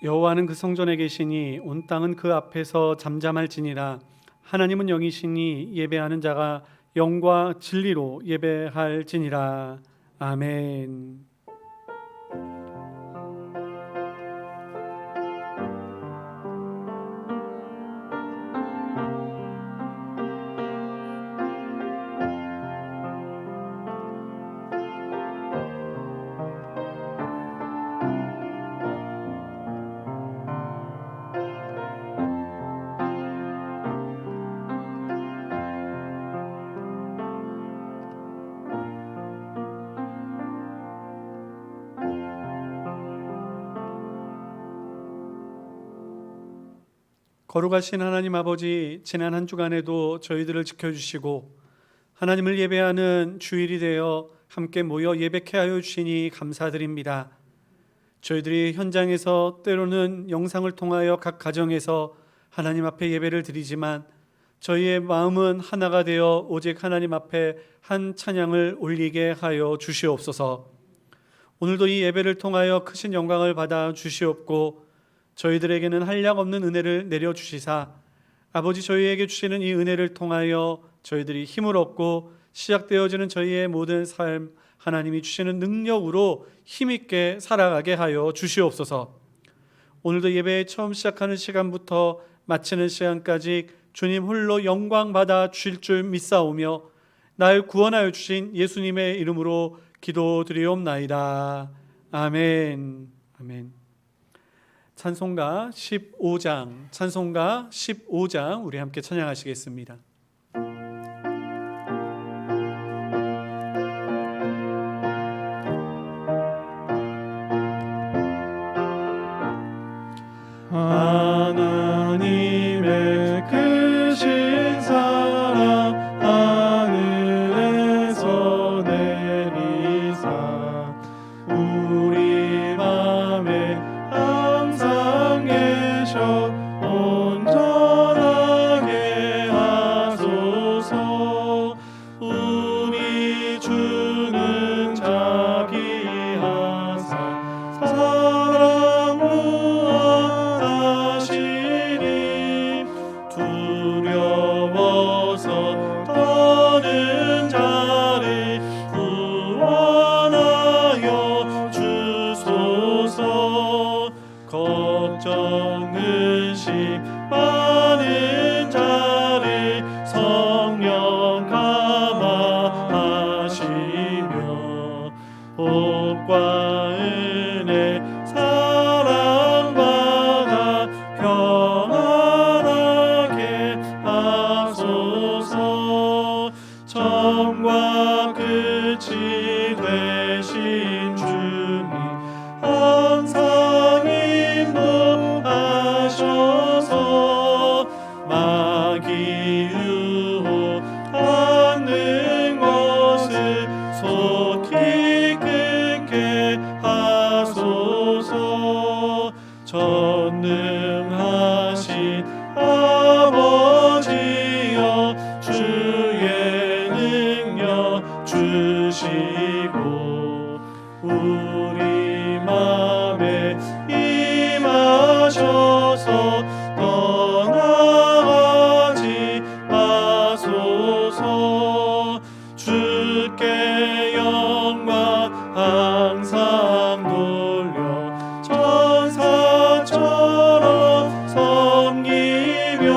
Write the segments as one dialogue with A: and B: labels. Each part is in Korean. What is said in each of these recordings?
A: 여호와는 그 성전에 계시니 온 땅은 그 앞에서 잠잠할지니라. 하나님은 영이시니 예배하는 자가 영과 진리로 예배할지니라. 아멘. 거룩하신 하나님 아버지, 지난 한 주간에도 저희들을 지켜주시고 하나님을 예배하는 주일이 되어 함께 모여 예배케 하여 주시니 감사드립니다. 저희들이 현장에서 때로는 영상을 통하여 각 가정에서 하나님 앞에 예배를 드리지만 저희의 마음은 하나가 되어 오직 하나님 앞에 한 찬양을 올리게 하여 주시옵소서. 오늘도 이 예배를 통하여 크신 영광을 받아 주시옵고 저희들에게는 한량없는 은혜를 내려주시사 아버지 저희에게 주시는 이 은혜를 통하여 저희들이 힘을 얻고 시작되어지는 저희의 모든 삶 하나님이 주시는 능력으로 힘있게 살아가게 하여 주시옵소서. 오늘도 예배에 처음 시작하는 시간부터 마치는 시간까지 주님 홀로 영광 받아 주실 줄 믿사오며 날 구원하여 주신 예수님의 이름으로 기도드리옵나이다. 아멘. 아멘. 찬송가 15장 우리 함께 찬양하시겠습니다. 하나님의 크신 사랑 하늘에서 내리사 우리 맘에 항상 계셔 온전하게 하소서. 우리 주는 자비하사 사랑 무한하시니 두려워서 떠는 자를 구원하여 주소서. 걱정 의심 많은 자를 성령 감화하시며 복과 은혜 사랑받아 평안하게 하소서. 처음과 끝이 되신 주님 항상 인도하셔서 마귀 유혹하는 것을 속히 끊게 하소서. 전능하신 아버지여 주의 능력 주시고 우리 맘에 임하셔서 떠나가지 마소서. 주께 영광 항상 돌려 천사처럼 섬기며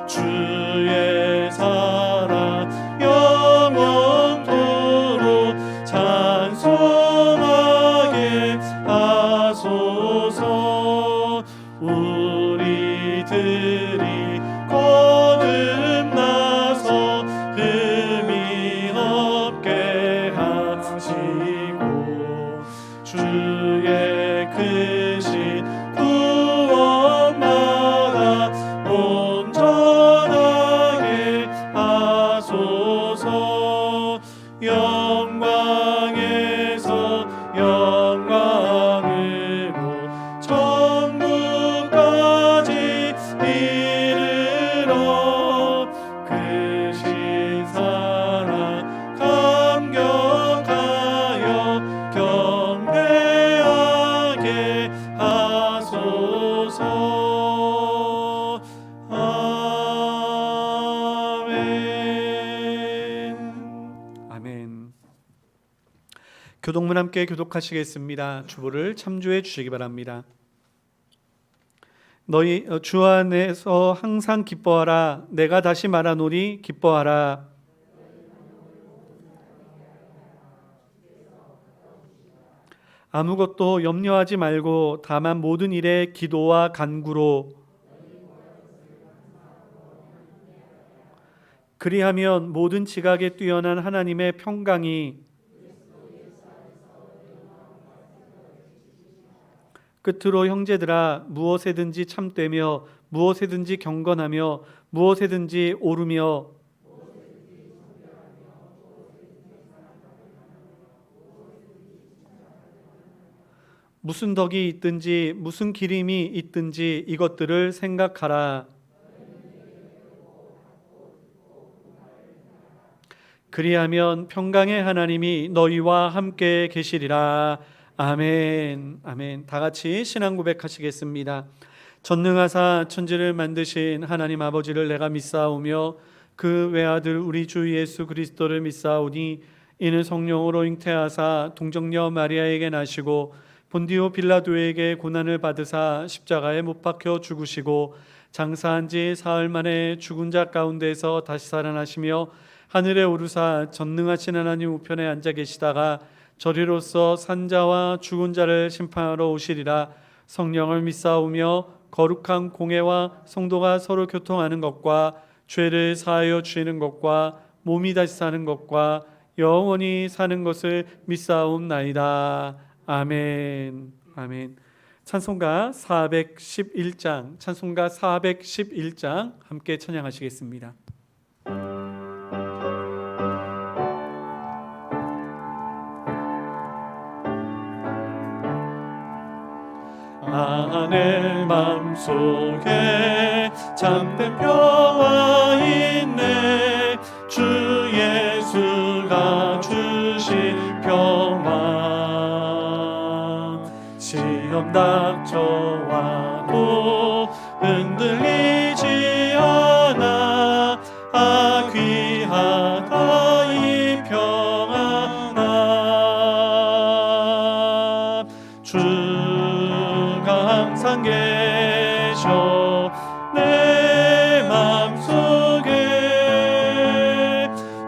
A: 주의 사랑 영원토록 찬송하게 하소서. 우리들이 거듭나서 교독문 함께 교독하시겠습니다. 주보를 참조해 주시기 바랍니다. 너희 주 안에서 항상 기뻐하라. 내가 다시 말하노니 기뻐하라. 아무것도 염려하지 말고 다만 모든 일에 기도와 간구로 그리하면 모든 지각에 뛰어난 하나님의 평강이 끝으로 형제들아 무엇에든지 참되며 무엇에든지 경건하며 무엇에든지 오르며 무슨 덕이 있든지 무슨 기림이 있든지 이것들을 생각하라. 그리하면 평강의 하나님이 너희와 함께 계시리라. 아멘. 아멘. 다 같이 신앙 고백하시겠습니다. 전능하사 천지를 만드신 하나님 아버지를 내가 믿사오며 그 외아들 우리 주 예수 그리스도를 믿사오니 이는 성령으로 잉태하사 동정녀 마리아에게 나시고 본디오 빌라도에게 고난을 받으사 십자가에 못 박혀 죽으시고 장사한 지 사흘 만에 죽은 자 가운데서 다시 살아나시며 하늘에 오르사 전능하신 하나님 우편에 앉아 계시다가 저리로서 산자와 죽은 자를 심판하러 오시리라. 성령을 믿사오며 거룩한 공회와 성도가 서로 교통하는 것과 죄를 사하여 주시는 것과 몸이 다시 사는 것과 영원히 사는 것을 믿사옵나이다. 아멘. 아멘. 찬송가 411장 찬송가 411장 함께 찬양하시겠습니다. 내 맘속에 참된 평화 있네. 주 예수가 주신 평화. 시험 닥쳐와도 흔들리지 않아. 아 귀하다 이 평화. 주가 항상 계셔 내 맘속에.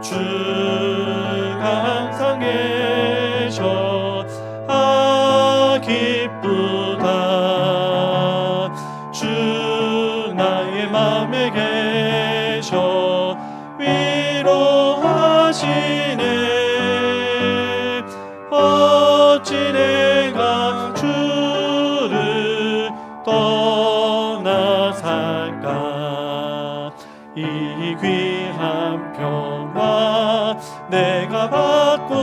A: 주가 항상 계셔 아 기쁘다. 주 나의 맘에 계셔 위로하시네. 어찌 내가 주를 떠나 살까. 이 귀한 평화 내가 받고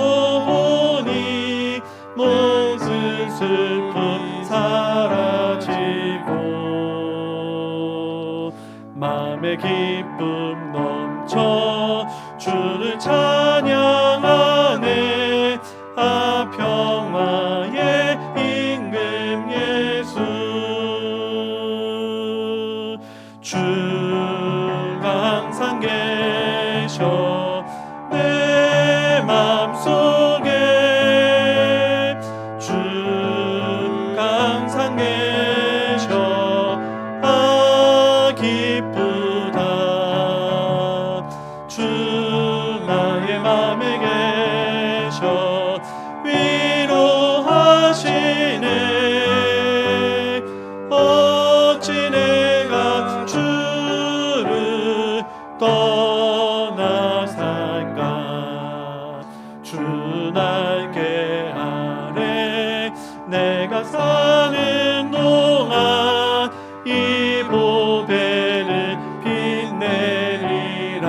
A: 보니 모든 슬픔 사라지고 마음의 기쁨 넘쳐 주를 찬양하네. 아 평화의 임금 예수. 주가 항상 계셔 내 맘속에. 주가 항상 계셔 아 기쁘다. 주 나의 맘에 계셔 위로하시네. 어찌 내가 주를 떠나 살까. 주 날개 아래 내가 사는 동안 이 보배를 빛내리라.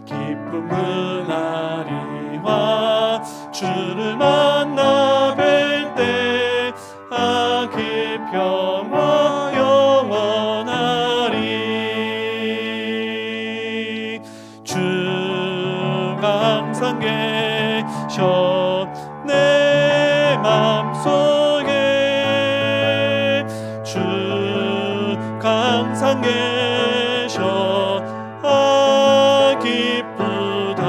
A: 기쁨 은하리와 주를 만나 뵐 때 아 그 평화 영원하리. 주가 항상 계셔 내 맘속에. 주가 항상 계셔 아 기쁘다.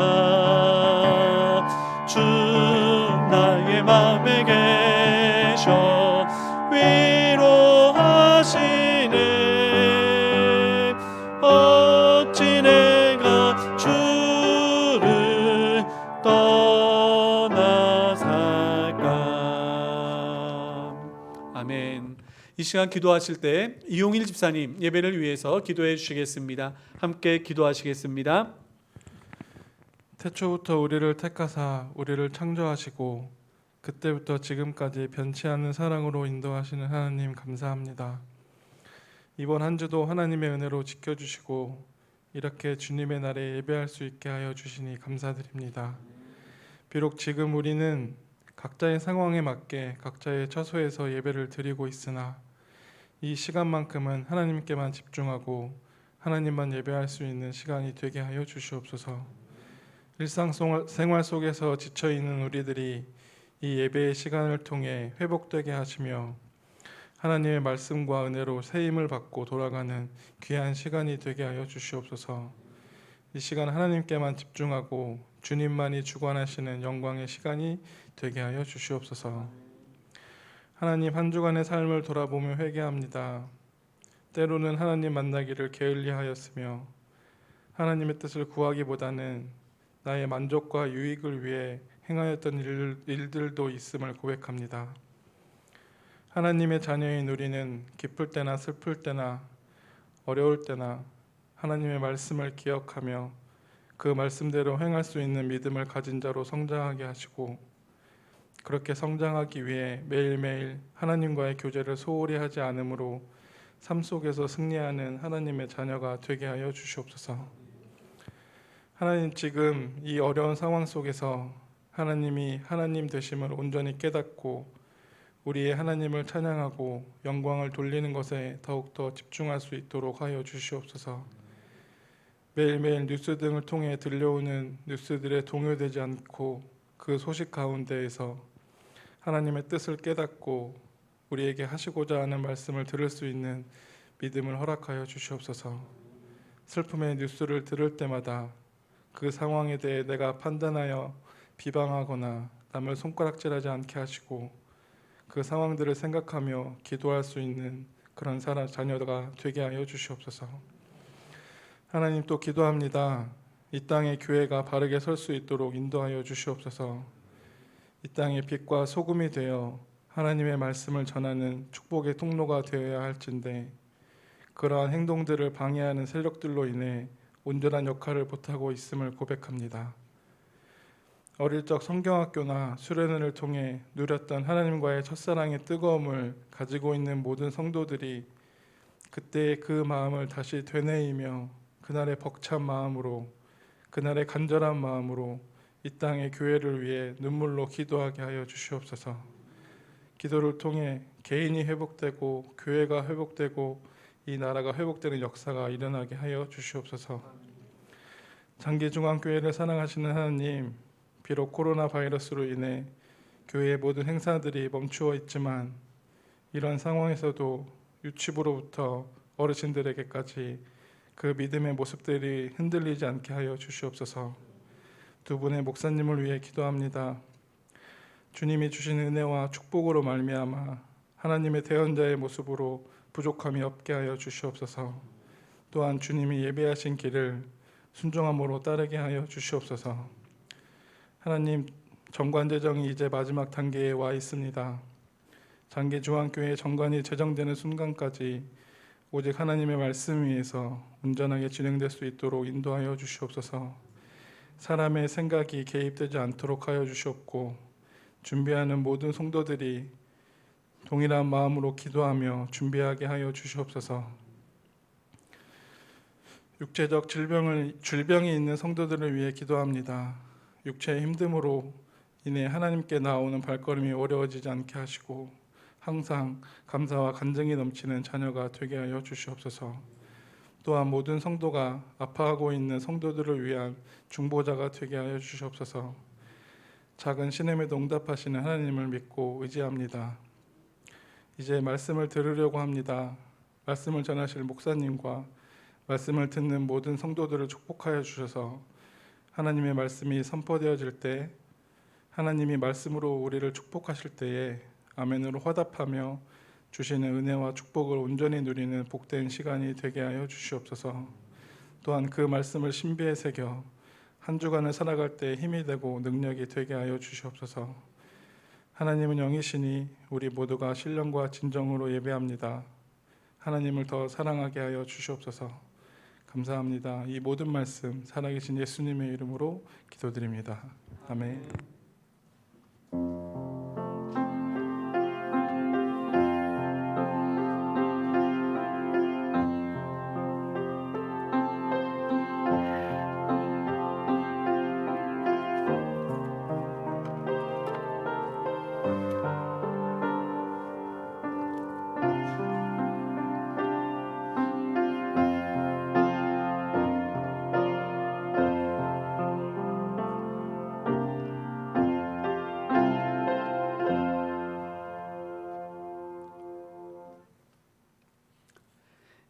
A: 이 시간 기도하실 때 이용일 집사님 예배를 위해서 기도해 주시겠습니다. 함께 기도하시겠습니다.
B: 태초부터 우리를 택하사 우리를 창조하시고 그때부터 지금까지 변치 않는 사랑으로 인도하시는 하나님 감사합니다. 이번 한 주도 하나님의 은혜로 지켜주시고 이렇게 주님의 날에 예배할 수 있게 하여 주시니 감사드립니다. 비록 지금 우리는 각자의 상황에 맞게 각자의 처소에서 예배를 드리고 있으나 이 시간만큼은 하나님께만 집중하고 하나님만 예배할 수 있는 시간이 되게 하여 주시옵소서. 일상생활 속에서 지쳐있는 우리들이 이 예배의 시간을 통해 회복되게 하시며 하나님의 말씀과 은혜로 새 힘을 받고 돌아가는 귀한 시간이 되게 하여 주시옵소서. 이 시간 하나님께만 집중하고 주님만이 주관하시는 영광의 시간이 되게 하여 주시옵소서. 하나님, 한 주간의 삶을 돌아보며 회개합니다. 때로는 하나님 만나기를 게을리하였으며 하나님의 뜻을 구하기보다는 나의 만족과 유익을 위해 행하였던 일들도 있음을 고백합니다. 하나님의 자녀인 우리는 기쁠 때나 슬플 때나 어려울 때나 하나님의 말씀을 기억하며 그 말씀대로 행할 수 있는 믿음을 가진 자로 성장하게 하시고 그렇게 성장하기 위해 매일매일 하나님과의 교제를 소홀히 하지 않으므로 삶 속에서 승리하는 하나님의 자녀가 되게 하여 주시옵소서. 하나님, 지금 이 어려운 상황 속에서 하나님이 하나님 되심을 온전히 깨닫고 우리의 하나님을 찬양하고 영광을 돌리는 것에 더욱더 집중할 수 있도록 하여 주시옵소서. 매일매일 뉴스 등을 통해 들려오는 뉴스들에 동요되지 않고 그 소식 가운데에서 하나님의 뜻을 깨닫고 우리에게 하시고자 하는 말씀을 들을 수 있는 믿음을 허락하여 주시옵소서. 슬픔의 뉴스를 들을 때마다 그 상황에 대해 내가 판단하여 비방하거나 남을 손가락질하지 않게 하시고 그 상황들을 생각하며 기도할 수 있는 그런 자녀가 되게 하여 주시옵소서. 하나님, 또 기도합니다. 이 땅의 교회가 바르게 설 수 있도록 인도하여 주시옵소서. 이 땅의 빛과 소금이 되어 하나님의 말씀을 전하는 축복의 통로가 되어야 할진데 그러한 행동들을 방해하는 세력들로 인해 온전한 역할을 못하고 있음을 고백합니다. 어릴 적 성경학교나 수련회를 통해 누렸던 하나님과의 첫사랑의 뜨거움을 가지고 있는 모든 성도들이 그때의 그 마음을 다시 되뇌이며 그날의 벅찬 마음으로 그날의 간절한 마음으로 이 땅의 교회를 위해 눈물로 기도하게 하여 주시옵소서. 기도를 통해 개인이 회복되고 교회가 회복되고 이 나라가 회복되는 역사가 일어나게 하여 주시옵소서. 장기중앙교회를 사랑하시는 하나님, 비록 코로나 바이러스로 인해 교회의 모든 행사들이 멈추어 있지만 이런 상황에서도 유치부로부터 어르신들에게까지 그 믿음의 모습들이 흔들리지 않게 하여 주시옵소서. 두 분의 목사님을 위해 기도합니다. 주님이 주신 은혜와 축복으로 말미암아 하나님의 대언자의 모습으로 부족함이 없게 하여 주시옵소서. 또한 주님이 예배하신 길을 순종함으로 따르게 하여 주시옵소서. 하나님, 정관제정이 이제 마지막 단계에 와 있습니다. 장기중앙교회 정관이 제정되는 순간까지 오직 하나님의 말씀 위에서 온전하게 진행될 수 있도록 인도하여 주시옵소서. 사람의 생각이 개입되지 않도록 하여 주시옵고 준비하는 모든 성도들이 동일한 마음으로 기도하며 준비하게 하여 주시옵소서. 육체적 질병이 있는 성도들을 위해 기도합니다. 육체의 힘듦으로 인해 하나님께 나오는 발걸음이 어려워지지 않게 하시고 항상 감사와 간증이 넘치는 자녀가 되게 하여 주시옵소서. 또한 모든 성도가 아파하고 있는 성도들을 위한 중보자가 되게 하여 주시옵소서. 작은 신음에도 응답하시는 하나님을 믿고 의지합니다. 이제 말씀을 들으려고 합니다. 말씀을 전하실 목사님과 말씀을 듣는 모든 성도들을 축복하여 주셔서 하나님의 말씀이 선포되어질 때 하나님이 말씀으로 우리를 축복하실 때에 아멘으로 화답하며 주시는 은혜와 축복을 온전히 누리는 복된 시간이 되게 하여 주시옵소서. 또한 그 말씀을 신비에 새겨 한 주간을 살아갈 때 힘이 되고 능력이 되게 하여 주시옵소서. 하나님은 영이시니 우리 모두가 신령과 진정으로 예배합니다. 하나님을 더 사랑하게 하여 주시옵소서. 감사합니다. 이 모든 말씀 살아계신 예수님의 이름으로 기도드립니다. 아멘.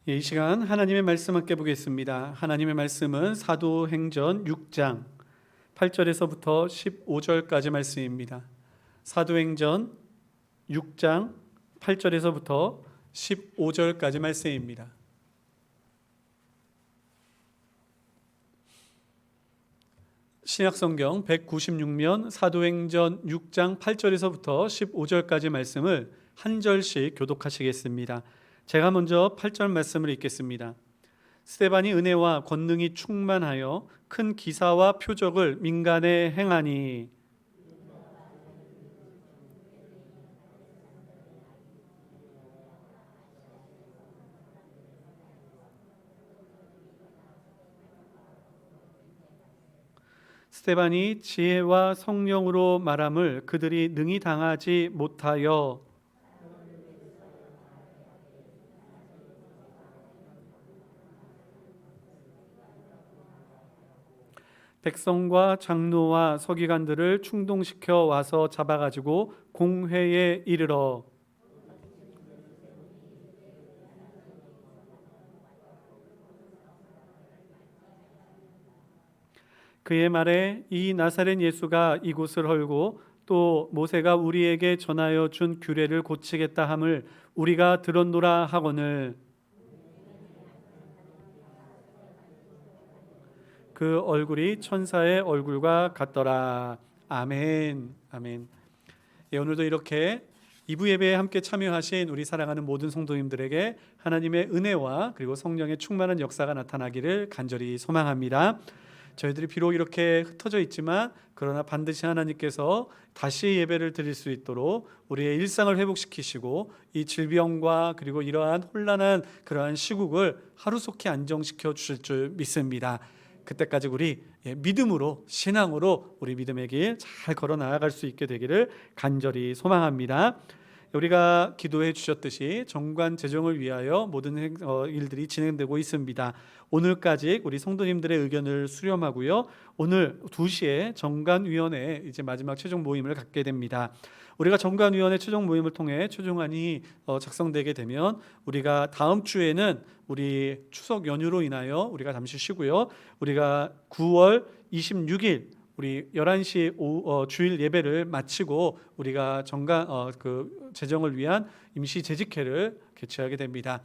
A: 이 시간 하나님의 말씀 함께 보겠습니다. 하나님의 말씀은 사도행전 6장 8절에서부터 15절까지 말씀입니다. 사도행전 6장 8절에서부터 15절까지 말씀입니다. 신약성경 196면 사도행전 6장 8절에서부터 15절까지 말씀을 한 절씩 교독하시겠습니다. 제가 먼저 8절 말씀을 읽겠습니다. 스데반이 은혜와 권능이 충만하여 큰 기사와 표적을 민간에 행하니 스데반이 지혜와 성령으로 말함을 그들이 능히 당하지 못하여 백성과 장로와 서기관들을 충동시켜 와서 잡아가지고 공회에 이르러 그의 말에 이 나사렛 예수가 이곳을 헐고 또 모세가 우리에게 전하여 준 규례를 고치겠다 함을 우리가 들었노라 하거늘 그 얼굴이 천사의 얼굴과 같더라. 아멘. 아멘. 예, 오늘도 이렇게 2부 예배에 함께 참여하신 우리 사랑하는 모든 성도님들에게 하나님의 은혜와 그리고 성령의 충만한 역사가 나타나기를 간절히 소망합니다. 저희들이 비록 이렇게 흩어져 있지만 그러나 반드시 하나님께서 다시 예배를 드릴 수 있도록 우리의 일상을 회복시키시고 이 질병과 그리고 이러한 혼란한 그러한 시국을 하루속히 안정시켜 주실 줄 믿습니다. 그때까지 우리 믿음으로 신앙으로 우리 믿음의 길 잘 걸어 나아갈 수 있게 되기를 간절히 소망합니다. 우리가 기도해 주셨듯이 정관 재정을 위하여 모든 일들이 진행되고 있습니다. 오늘까지 우리 성도님들의 의견을 수렴하고요. 오늘 2시에 정관위원회 이제 마지막 최종 모임을 갖게 됩니다. 우리가 정관위원회 최종 모임을 통해 최종안이 작성되게 되면 우리가 다음 주에는 우리 추석 연휴로 인하여 우리가 잠시 쉬고요. 우리가 9월 26일 우리 11시 주일 예배를 마치고 우리가 정관 재정을 위한 임시 재직회를 개최하게 됩니다.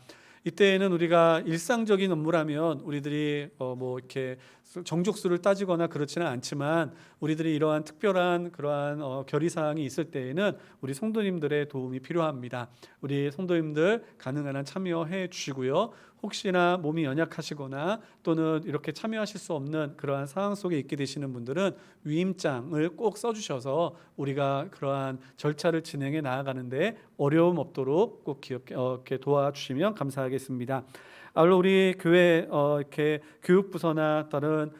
A: 이때에는 우리가 일상적인 업무라면 우리들이 뭐 이렇게 정족수를 따지거나 그렇지는 않지만 우리들이 이러한 특별한 그러한 결의사항이 있을 때에는 우리 성도님들의 도움이 필요합니다. 우리 성도님들 가능한 한 참여해 주시고요. 혹시나 몸이 연약하시거나 또는 이렇게 참여하실 수 없는 그러한 상황 속에 있게 되시는 분들은 위임장을 꼭 써주셔서 우리가 그러한 절차를 진행해 나아가는데 어려움 없도록 꼭 이렇게 도와주시면 감사하겠습니다. 아울러 우리 교회 이렇게 교육부서나 다른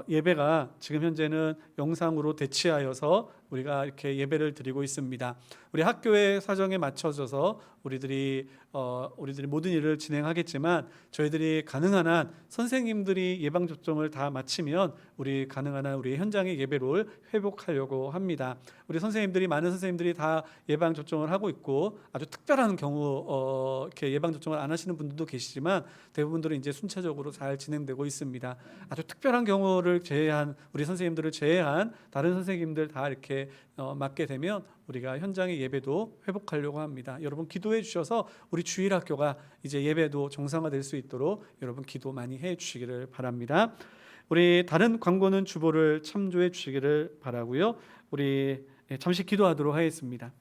A: 예배가 지금 현재는 영상으로 대치하여서 우리가 이렇게 예배를 드리고 있습니다. 우리 학교의 사정에 맞춰져서 우리들이 모든 일을 진행하겠지만 저희들이 가능한 한 선생님들이 예방 접종을 다 마치면 우리 가능한 한 우리 현장의 예배를 회복하려고 합니다. 우리 선생님들이 많은 선생님들이 다 예방 접종을 하고 있고 아주 특별한 경우 이렇게 예방 접종을 안 하시는 분들도 계시지만 대부분들은 이제 순차적으로 잘 진행되고 있습니다. 아주 특별한 경우를 제외한 우리 선생님들을 제외한 다른 선생님들 다 이렇게 맡게 되면 우리가 현장의 예배도 회복하려고 합니다. 여러분 기도해 주셔서 우리 주일학교가 이제 예배도 정상화될 수 있도록 여러분 기도 많이 해 주시기를 바랍니다. 우리 다른 광고는 주보를 참조해 주시기를 바라고요. 우리 잠시 기도하도록 하겠습니다.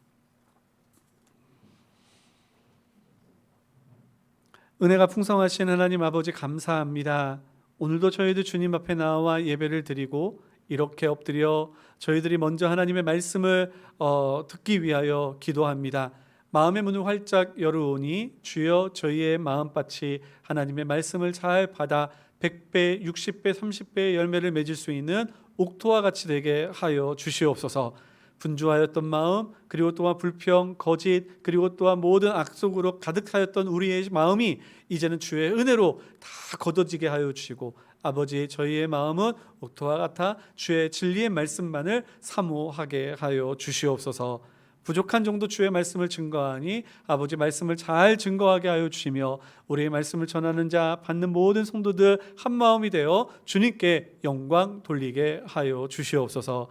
A: 은혜가 풍성하신 하나님 아버지 감사합니다. 오늘도 저희들 주님 앞에 나와 예배를 드리고 이렇게 엎드려 저희들이 먼저 하나님의 말씀을 듣기 위하여 기도합니다. 마음의 문을 활짝 열어오니 주여 저희의 마음밭이 하나님의 말씀을 잘 받아 100배, 60배, 30배의 열매를 맺을 수 있는 옥토와 같이 되게 하여 주시옵소서. 분주하였던 마음, 그리고 또한 불평, 거짓, 그리고 또한 모든 악속으로 가득하였던 우리의 마음이 이제는 주의 은혜로 다 걷어지게 하여 주시고, 아버지 저희의 마음은 옥토와 같아 주의 진리의 말씀만을 사모하게 하여 주시옵소서. 부족한 정도 주의 말씀을 증거하니 아버지 말씀을 잘 증거하게 하여 주시며, 우리의 말씀을 전하는 자 받는 모든 성도들 한 마음이 되어 주님께 영광 돌리게 하여 주시옵소서.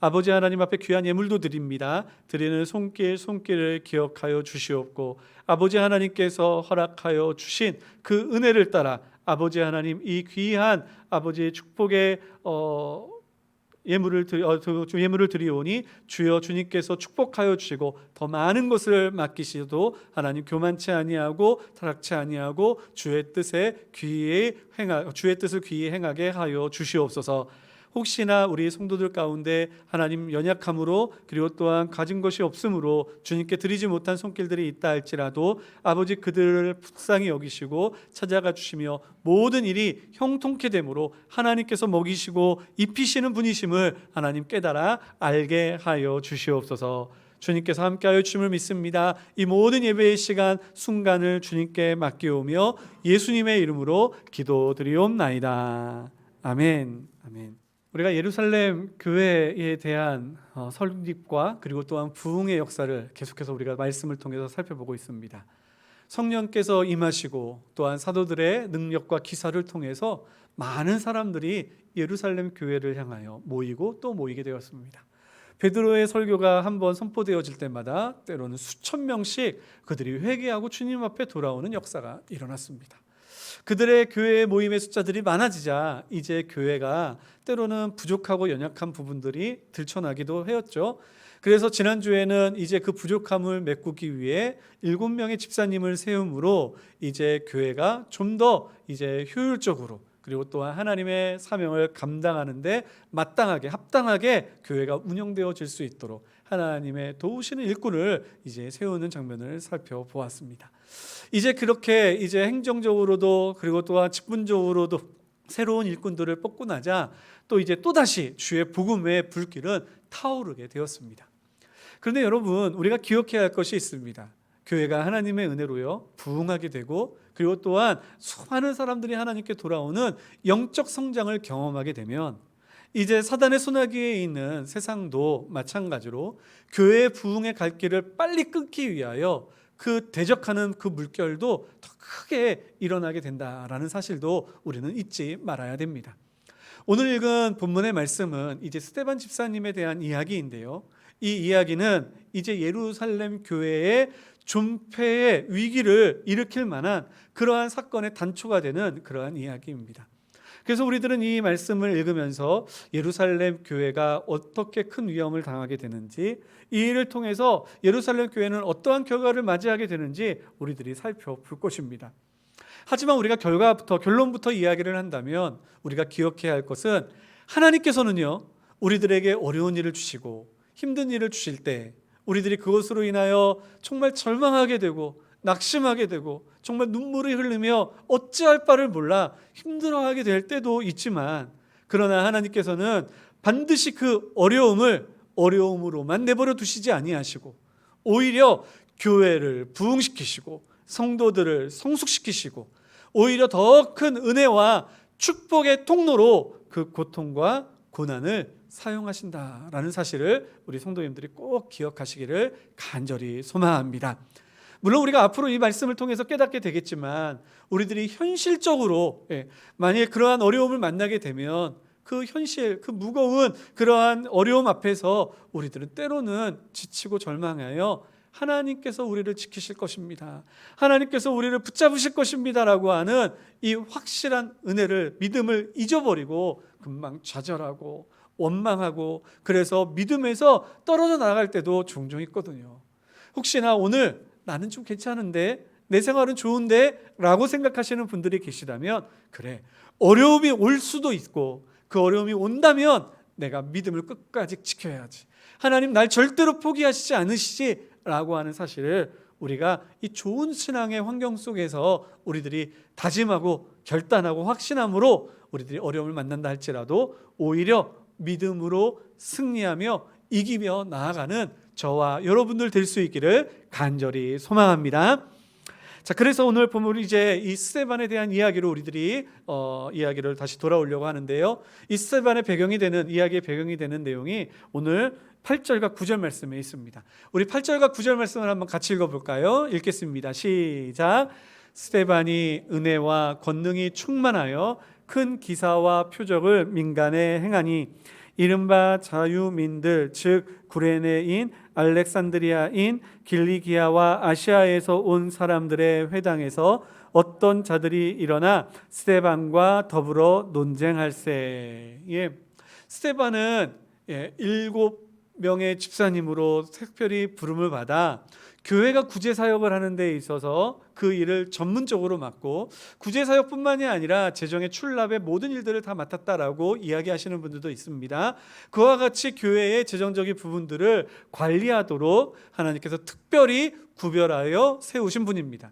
A: 아버지 하나님 앞에 귀한 예물도 드립니다. 드리는 손길을 기억하여 주시옵고, 아버지 하나님께서 허락하여 주신 그 은혜를 따라 아버지 하나님 이 귀한 아버지의 축복의 예물을 드리오니 주여 주님께서 축복하여 주시고 더 많은 것을 맡기시도 하나님 교만치 아니하고 타락치 아니하고 주의 뜻을 귀히 행하게 하여 주시옵소서. 혹시나 우리 성도들 가운데 하나님 연약함으로, 그리고 또한 가진 것이 없으므로 주님께 드리지 못한 손길들이 있다 할지라도 아버지 그들을 불쌍히 여기시고 찾아가 주시며 모든 일이 형통케 되므로 하나님께서 먹이시고 입히시는 분이심을 하나님 깨달아 알게 하여 주시옵소서. 주님께서 함께하여 주심을 믿습니다. 이 모든 예배의 시간 순간을 주님께 맡기오며 예수님의 이름으로 기도드리옵나이다. 아멘. 아멘. 우리가 예루살렘 교회에 대한 설립과 그리고 또한 부흥의 역사를 계속해서 우리가 말씀을 통해서 살펴보고 있습니다. 성령께서 임하시고 또한 사도들의 능력과 기사를 통해서 많은 사람들이 예루살렘 교회를 향하여 모이고 또 모이게 되었습니다. 베드로의 설교가 한번 선포되어질 때마다 때로는 수천 명씩 그들이 회개하고 주님 앞에 돌아오는 역사가 일어났습니다. 그들의 교회의 모임의 숫자들이 많아지자 이제 교회가 때로는 부족하고 연약한 부분들이 들춰나기도 하였죠. 그래서 지난주에는 이제 그 부족함을 메꾸기 위해 7명의 집사님을 세움으로 이제 교회가 좀 더 이제 효율적으로, 그리고 또한 하나님의 사명을 감당하는데 마땅하게 합당하게 교회가 운영되어질 수 있도록 하나님의 도우시는 일꾼을 이제 세우는 장면을 살펴보았습니다. 이제 그렇게 이제 행정적으로도 그리고 또한 직분적으로도 새로운 일꾼들을 뽑고 나자 또 이제 또다시 주의 복음의 불길은 타오르게 되었습니다. 그런데 여러분, 우리가 기억해야 할 것이 있습니다. 교회가 하나님의 은혜로요 부흥하게 되고, 그리고 또한 수많은 사람들이 하나님께 돌아오는 영적 성장을 경험하게 되면 이제 사단의 소나기에 있는 세상도 마찬가지로 교회의 부흥의 갈 길을 빨리 끊기 위하여 그 대적하는 그 물결도 더 크게 일어나게 된다라는 사실도 우리는 잊지 말아야 됩니다. 오늘 읽은 본문의 말씀은 이제 스데반 집사님에 대한 이야기인데요. 이 이야기는 이제 예루살렘 교회의 존폐의 위기를 일으킬 만한 그러한 사건의 단초가 되는 그러한 이야기입니다. 그래서 우리들은 이 말씀을 읽으면서 예루살렘 교회가 어떻게 큰 위험을 당하게 되는지, 이 일을 통해서 예루살렘 교회는 어떠한 결과를 맞이하게 되는지 우리들이 살펴볼 것입니다. 하지만 우리가 결론부터 이야기를 한다면 우리가 기억해야 할 것은, 하나님께서는요 우리들에게 어려운 일을 주시고 힘든 일을 주실 때 우리들이 그것으로 인하여 정말 절망하게 되고 낙심하게 되고 정말 눈물을 흘리며 어찌할 바를 몰라 힘들어하게 될 때도 있지만, 그러나 하나님께서는 반드시 그 어려움을 어려움으로만 내버려 두시지 아니하시고 오히려 교회를 부흥시키시고 성도들을 성숙시키시고 오히려 더 큰 은혜와 축복의 통로로 그 고통과 고난을 사용하신다라는 사실을 우리 성도님들이 꼭 기억하시기를 간절히 소망합니다. 물론 우리가 앞으로 이 말씀을 통해서 깨닫게 되겠지만, 우리들이 현실적으로 만약에 그러한 어려움을 만나게 되면 그 현실, 그 무거운 그러한 어려움 앞에서 우리들은 때로는 지치고 절망하여 하나님께서 우리를 지키실 것입니다, 하나님께서 우리를 붙잡으실 것입니다 라고 하는 이 확실한 은혜를, 믿음을 잊어버리고 금방 좌절하고 원망하고 그래서 믿음에서 떨어져 나갈 때도 종종 있거든요. 혹시나 오늘 나는 좀 괜찮은데 내 생활은 좋은데 라고 생각하시는 분들이 계시다면 그래, 어려움이 올 수도 있고 그 어려움이 온다면 내가 믿음을 끝까지 지켜야지, 하나님 날 절대로 포기하시지 않으시지 라고 하는 사실을 우리가 이 좋은 신앙의 환경 속에서 우리들이 다짐하고 결단하고 확신함으로 우리들이 어려움을 만난다 할지라도 오히려 믿음으로 승리하며 이기며 나아가는 저와 여러분들 될 수 있기를 간절히 소망합니다. 자, 그래서 오늘 보면 이제 이 스데반에 대한 이야기로 우리들이 이야기를 다시 돌아오려고 하는데요. 이 스데반의 배경이 되는 이야기의 배경이 되는 내용이 오늘 8절과 9절 말씀에 있습니다. 우리 8절과 9절 말씀을 한번 같이 읽어볼까요? 읽겠습니다. 시작. 스데반이 은혜와 권능이 충만하여 큰 기사와 표적을 민간에 행하니 이른바 자유민들 즉 구레네인, 알렉산드리아인, 길리기아와 아시아에서 온 사람들의 회당에서 어떤 자들이 일어나 스데반과 더불어 논쟁할세. 스데반은 7명의 집사님으로 특별히 부름을 받아 교회가 구제사역을 하는 데 있어서 그 일을 전문적으로 맡고 구제사역뿐만이 아니라 재정의 출납의 모든 일들을 다 맡았다라고 이야기하시는 분들도 있습니다. 그와 같이 교회의 재정적인 부분들을 관리하도록 하나님께서 특별히 구별하여 세우신 분입니다.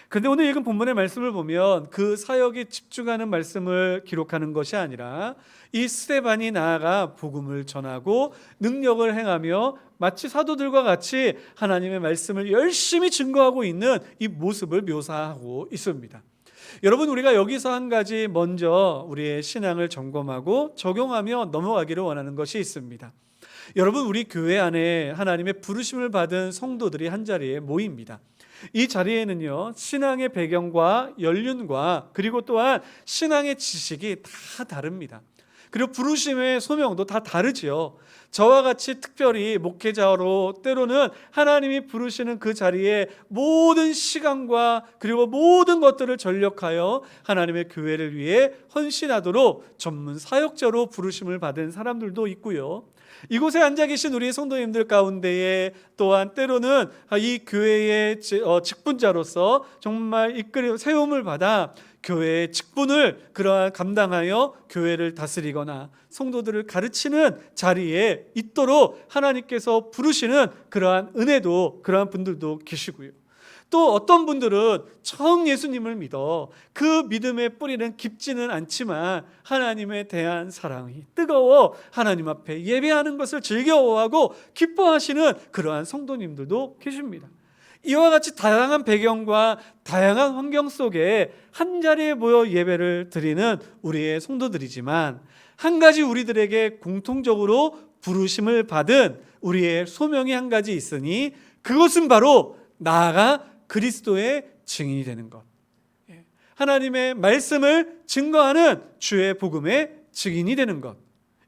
A: 그런데 오늘 읽은 본문의 말씀을 보면 그 사역에 집중하는 말씀을 기록하는 것이 아니라 이 스데반이 나아가 복음을 전하고 능력을 행하며 마치 사도들과 같이 하나님의 말씀을 열심히 증거하고 있는 이 모습을 묘사하고 있습니다. 여러분, 우리가 여기서 한 가지 먼저 우리의 신앙을 점검하고 적용하며 넘어가기를 원하는 것이 있습니다. 여러분, 우리 교회 안에 하나님의 부르심을 받은 성도들이 한자리에 모입니다. 이 자리에는요, 신앙의 배경과 연륜과 그리고 또한 신앙의 지식이 다 다릅니다. 그리고 부르심의 소명도 다 다르지요. 저와 같이 특별히 목회자로 때로는 하나님이 부르시는 그 자리에 모든 시간과 그리고 모든 것들을 전력하여 하나님의 교회를 위해 헌신하도록 전문 사역자로 부르심을 받은 사람들도 있고요. 이곳에 앉아 계신 우리 성도님들 가운데에 또한 때로는 이 교회의 직분자로서 정말 이끌어 세움을 받아 교회의 직분을 그러한 감당하여 교회를 다스리거나 성도들을 가르치는 자리에 있도록 하나님께서 부르시는 그러한 은혜도 그러한 분들도 계시고요. 또 어떤 분들은 처음 예수님을 믿어 그 믿음의 뿌리는 깊지는 않지만 하나님에 대한 사랑이 뜨거워 하나님 앞에 예배하는 것을 즐거워하고 기뻐하시는 그러한 성도님들도 계십니다. 이와 같이 다양한 배경과 다양한 환경 속에 한자리에 모여 예배를 드리는 우리의 성도들이지만 한 가지 우리들에게 공통적으로 부르심을 받은 우리의 소명이 한 가지 있으니 그것은 바로 나아가 그리스도의 증인이 되는 것, 하나님의 말씀을 증거하는 주의 복음의 증인이 되는 것,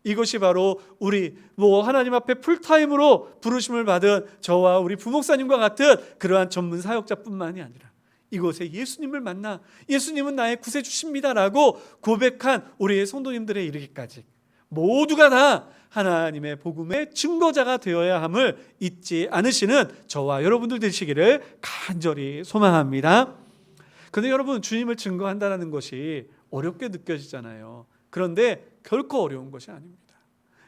A: 이것이 바로 우리 하나님 앞에 풀타임으로 부르심을 받은 저와 우리 부목사님과 같은 그러한 전문 사역자뿐만이 아니라 이곳에 예수님을 만나 예수님은 나의 구세주십니다라고 고백한 우리의 성도님들에 이르기까지 모두가 다 하나님의 복음의 증거자가 되어야 함을 잊지 않으시는 저와 여러분들 되시기를 간절히 소망합니다. 그런데 여러분, 주님을 증거한다는 것이 어렵게 느껴지잖아요. 그런데 결코 어려운 것이 아닙니다.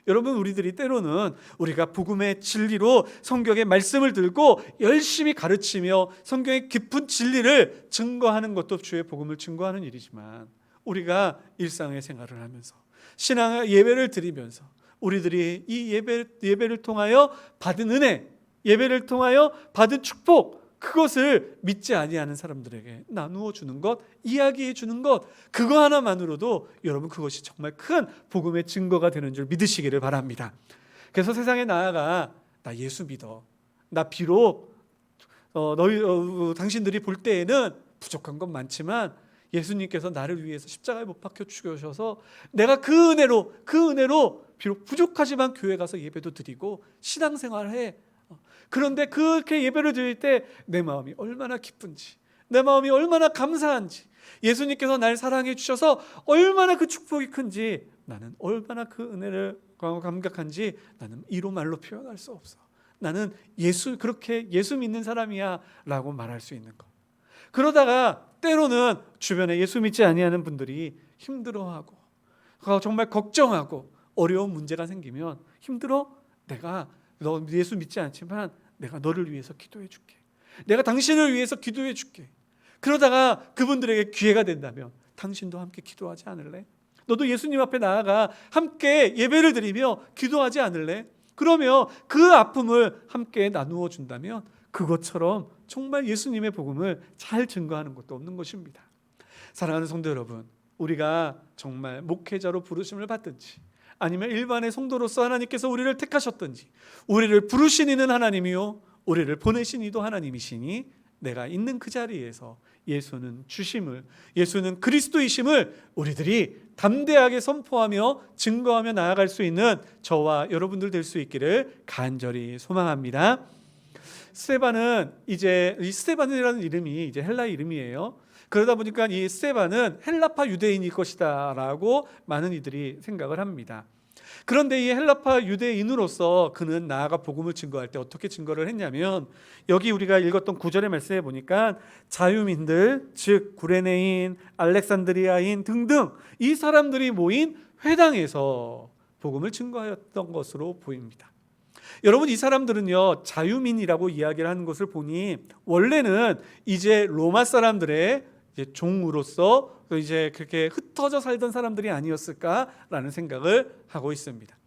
A: 여러분, 우리들이 때로는 우리가 복음의 진리로 성경의 말씀을 들고 열심히 가르치며 성경의 깊은 진리를 증거하는 것도 주의 복음을 증거하는 일이지만 우리가 일상의 생활을 하면서 신앙의 예배를 드리면서 우리들이 이 예배를 통하여 받은 은혜, 예배를 통하여 받은 축복, 그것을 믿지 아니하는 사람들에게 나누어 주는 것, 이야기해 주는 것, 그거 하나만으로도 여러분 그것이 정말 큰 복음의 증거가 되는 줄 믿으시기를 바랍니다. 그래서 세상에 나아가 나 예수 믿어, 나 비록 당신들이 볼 때에는 부족한 건 많지만 예수님께서 나를 위해서 십자가에 못 박혀 죽으셔서 내가 그 은혜로 비록 부족하지만 교회 가서 예배도 드리고 신앙생활해. 그런데 그렇게 예배를 드릴 때 내 마음이 얼마나 기쁜지, 내 마음이 얼마나 감사한지, 예수님께서 날 사랑해 주셔서 얼마나 그 축복이 큰지, 나는 얼마나 그 은혜를 감격한지 나는 이로 말로 표현할 수 없어. 나는 그렇게 예수 믿는 사람이야 라고 말할 수 있는 것. 그러다가 때로는 주변에 예수 믿지 아니하는 분들이 힘들어하고 정말 걱정하고 어려운 문제가 생기면, 힘들어? 너 예수 믿지 않지만 내가 너를 위해서 기도해 줄게. 내가 당신을 위해서 기도해 줄게. 그러다가 그분들에게 기회가 된다면 당신도 함께 기도하지 않을래? 너도 예수님 앞에 나아가 함께 예배를 드리며 기도하지 않을래? 그러면 그 아픔을 함께 나누어 준다면 그것처럼 정말 예수님의 복음을 잘 증거하는 것도 없는 것입니다. 사랑하는 성도 여러분, 우리가 정말 목회자로 부르심을 받든지 아니면 일반의 성도로서 하나님께서 우리를 택하셨든지, 우리를 부르신 이는 하나님이요 우리를 보내신 이도 하나님이시니 내가 있는 그 자리에서 예수는 주심을, 예수는 그리스도이심을 우리들이 담대하게 선포하며 증거하며 나아갈 수 있는 저와 여러분들 될 수 있기를 간절히 소망합니다. 스데반은 이 스데반이라는 이름이 이제 헬라 이름이에요. 그러다 보니까 이 스데반은 헬라파 유대인일 것이다 라고 많은 이들이 생각을 합니다. 그런데 이 헬라파 유대인으로서 그는 나아가 복음을 증거할 때 어떻게 증거를 했냐면, 여기 우리가 읽었던 9절의 말씀에 보니까 자유민들, 즉 구레네인, 알렉산드리아인 등등 이 사람들이 모인 회당에서 복음을 증거하였던 것으로 보입니다. 여러분, 이 사람들은요 자유민이라고 이야기를 하는 것을 보니 원래는 이제 로마 사람들의 이제 종으로서 이제 그렇게 흩어져 살던 사람들이 아니었을까라는 생각을 하고 있습니다.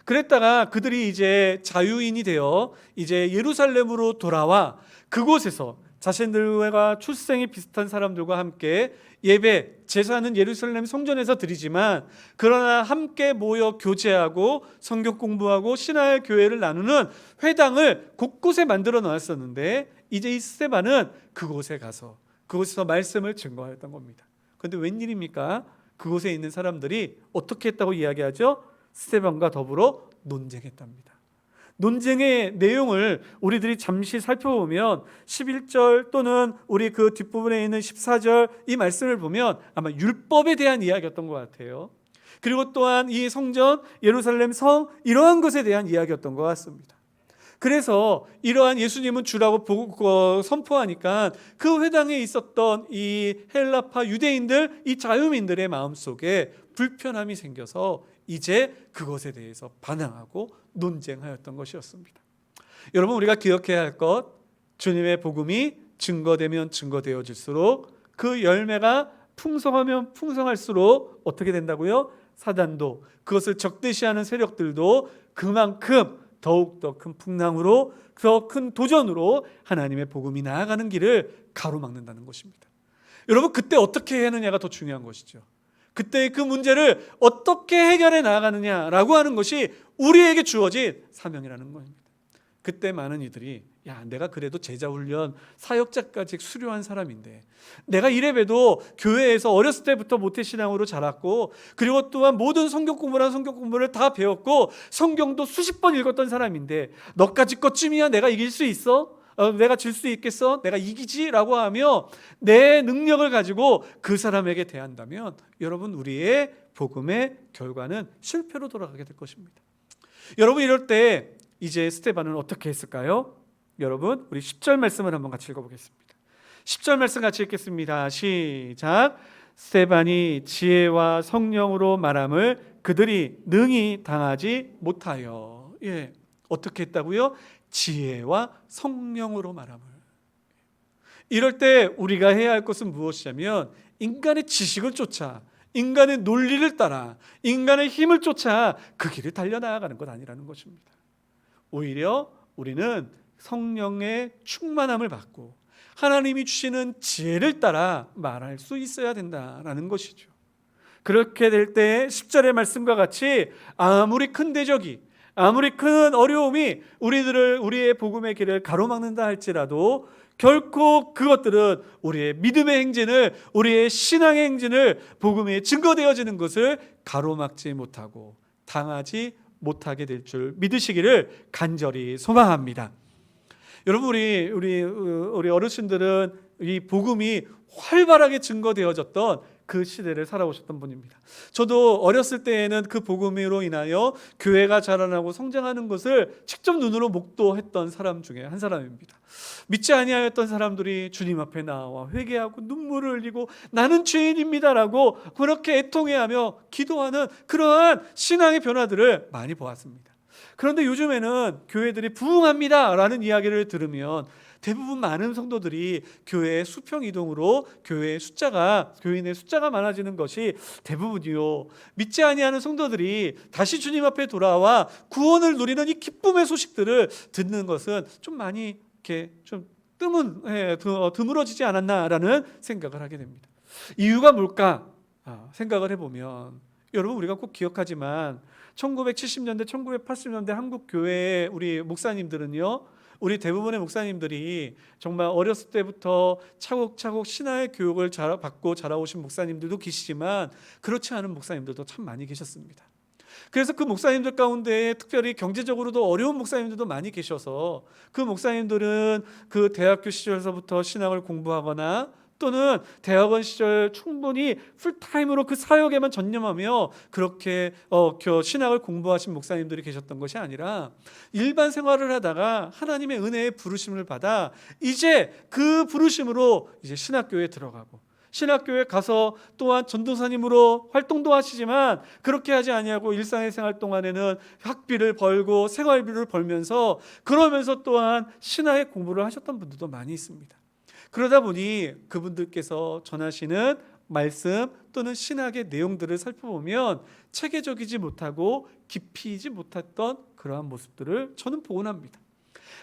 A: 그랬다가 그들이 이제 자유인이 되어 이제 예루살렘으로 돌아와 그곳에서 자신들과 출생이 비슷한 사람들과 함께 예배, 제사는 예루살렘 성전에서 드리지만 그러나 함께 모여 교제하고 성경 공부하고 신화의 교회를 나누는 회당을 곳곳에 만들어 놨었는데, 이제 이 스데반은 그곳에서 말씀을 증거하였던 겁니다. 그런데 웬일입니까? 그곳에 있는 사람들이 어떻게 했다고 이야기하죠? 스데반과 더불어 논쟁했답니다. 논쟁의 내용을 우리들이 잠시 살펴보면 11절 또는 우리 그 뒷부분에 있는 14절 이 말씀을 보면 아마 율법에 대한 이야기였던 것 같아요. 그리고 또한 이 성전, 예루살렘 성 이러한 것에 대한 이야기였던 것 같습니다. 그래서 이러한 예수님은 주라고 선포하니까 그 회당에 있었던 이 헬라파 유대인들, 이 자유민들의 마음속에 불편함이 생겨서 이제 그것에 대해서 반항하고 논쟁하였던 것이었습니다. 여러분, 우리가 기억해야 할 것, 주님의 복음이 증거되면 증거되어질수록 그 열매가 풍성하면 풍성할수록 어떻게 된다고요? 사단도, 그것을 적대시하는 세력들도 그만큼 더욱더 큰 풍랑으로, 더 큰 도전으로 하나님의 복음이 나아가는 길을 가로막는다는 것입니다. 여러분, 그때 어떻게 하느냐가 더 중요한 것이죠. 그때 그 문제를 어떻게 해결해 나아가느냐라고 하는 것이 우리에게 주어진 사명이라는 겁니다. 그때 많은 이들이 내가 그래도 제자훈련 사역자까지 수료한 사람인데, 내가 이래봬도 교회에서 어렸을 때부터 모태신앙으로 자랐고, 그리고 또한 모든 성경 공부를 다 배웠고 성경도 수십 번 읽었던 사람인데 너까지 것쯤이야 내가 이길 수 있어? 내가 질 수 있겠어? 내가 이기지? 라고 하며 내 능력을 가지고 그 사람에게 대한다면 여러분, 우리의 복음의 결과는 실패로 돌아가게 될 것입니다. 여러분, 이럴 때 이제 스데반은 어떻게 했을까요? 여러분, 우리 10절 말씀을 한번 같이 읽어보겠습니다. 10절 말씀 같이 읽겠습니다. 시작. 스데반이 지혜와 성령으로 말함을 그들이 능히 당하지 못하여. 어떻게 했다고요? 지혜와 성령으로 말함을. 이럴 때 우리가 해야 할 것은 무엇이냐면, 인간의 지식을 쫓아, 인간의 논리를 따라, 인간의 힘을 쫓아 그 길을 달려나가는 것 아니라는 것입니다. 오히려 우리는 성령의 충만함을 받고 하나님이 주시는 지혜를 따라 말할 수 있어야 된다라는 것이죠. 그렇게 될 때 10절의 말씀과 같이 아무리 큰 대적이, 아무리 큰 어려움이 우리의 복음의 길을 가로막는다 할지라도 결코 그것들은 우리의 믿음의 행진을, 우리의 신앙의 행진을, 복음에 증거되어지는 것을 가로막지 못하고 당하지 못하게 될 줄 믿으시기를 간절히 소망합니다. 여러분, 우리 어르신들은 이 복음이 활발하게 증거되어졌던 그 시대를 살아오셨던 분입니다. 저도 어렸을 때에는 그 복음으로 인하여 교회가 자라나고 성장하는 것을 직접 눈으로 목도했던 사람 중에 한 사람입니다. 믿지 아니하였던 사람들이 주님 앞에 나와 회개하고 눈물을 흘리고 나는 죄인입니다라고 그렇게 애통해하며 기도하는 그러한 신앙의 변화들을 많이 보았습니다. 그런데 요즘에는 교회들이 부흥합니다라는 이야기를 들으면 대부분 많은 성도들이 교회의 수평 이동으로 교인의 숫자가 많아지는 것이 대부분이요. 믿지 아니하는 성도들이 다시 주님 앞에 돌아와 구원을 누리는 이 기쁨의 소식들을 듣는 것은 좀 많이 이렇게 좀 드물어지지 않았나라는 생각을 하게 됩니다. 이유가 뭘까 생각을 해보면 여러분 우리가 꼭 기억하지만 1970년대, 1980년대 한국 교회의 우리 목사님들은요. 우리 대부분의 목사님들이 정말 어렸을 때부터 차곡차곡 신앙의 교육을 받고 자라오신 목사님들도 계시지만 그렇지 않은 목사님들도 참 많이 계셨습니다. 그래서 그 목사님들 가운데 특별히 경제적으로도 어려운 목사님들도 많이 계셔서 그 목사님들은 그 대학교 시절에서부터 신앙을 공부하거나 또는 대학원 시절 충분히 풀타임으로 그 사역에만 전념하며 그렇게 신학을 공부하신 목사님들이 계셨던 것이 아니라 일반 생활을 하다가 하나님의 은혜의 부르심을 받아 이제 그 부르심으로 이제 신학교에 들어가고 신학교에 가서 또한 전도사님으로 활동도 하시지만 그렇게 하지 아니하고 일상의 생활 동안에는 학비를 벌고 생활비를 벌면서 그러면서 또한 신학의 공부를 하셨던 분들도 많이 있습니다. 그러다 보니 그분들께서 전하시는 말씀 또는 신학의 내용들을 살펴보면 체계적이지 못하고 깊이 있지 못했던 그러한 모습들을 저는 보곤 합니다.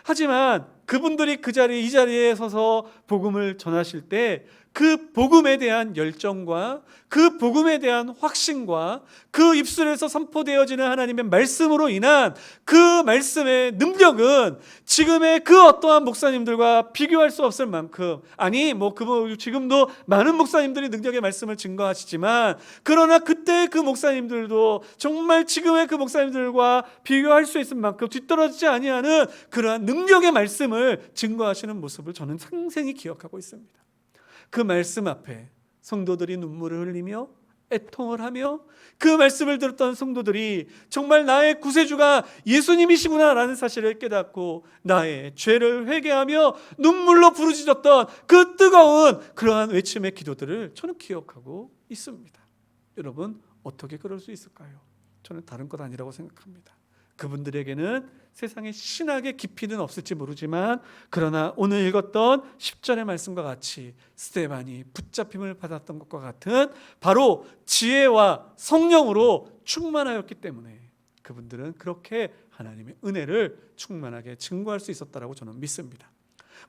A: 하지만 그분들이 이 자리에 서서 복음을 전하실 때 그 복음에 대한 열정과 그 복음에 대한 확신과 그 입술에서 선포되어지는 하나님의 말씀으로 인한 그 말씀의 능력은 지금의 그 어떠한 목사님들과 비교할 수 없을 만큼 지금도 많은 목사님들이 능력의 말씀을 증거하시지만 그러나 그때 그 목사님들도 정말 지금의 그 목사님들과 비교할 수 있을 만큼 뒤떨어지지 아니하는 그러한 능력의 말씀을 증거하시는 모습을 저는 생생히 기억하고 있습니다. 그 말씀 앞에 성도들이 눈물을 흘리며 애통을 하며 그 말씀을 들었던 성도들이 정말 나의 구세주가 예수님이시구나라는 사실을 깨닫고 나의 죄를 회개하며 눈물로 부르짖었던 그 뜨거운 그러한 외침의 기도들을 저는 기억하고 있습니다. 여러분 어떻게 그럴 수 있을까요? 저는 다른 것 아니라고 생각합니다. 그분들에게는 세상의 신학의 깊이는 없을지 모르지만 그러나 오늘 읽었던 10절의 말씀과 같이 스데반이 붙잡힘을 받았던 것과 같은 바로 지혜와 성령으로 충만하였기 때문에 그분들은 그렇게 하나님의 은혜를 충만하게 증거할 수 있었다라고 저는 믿습니다.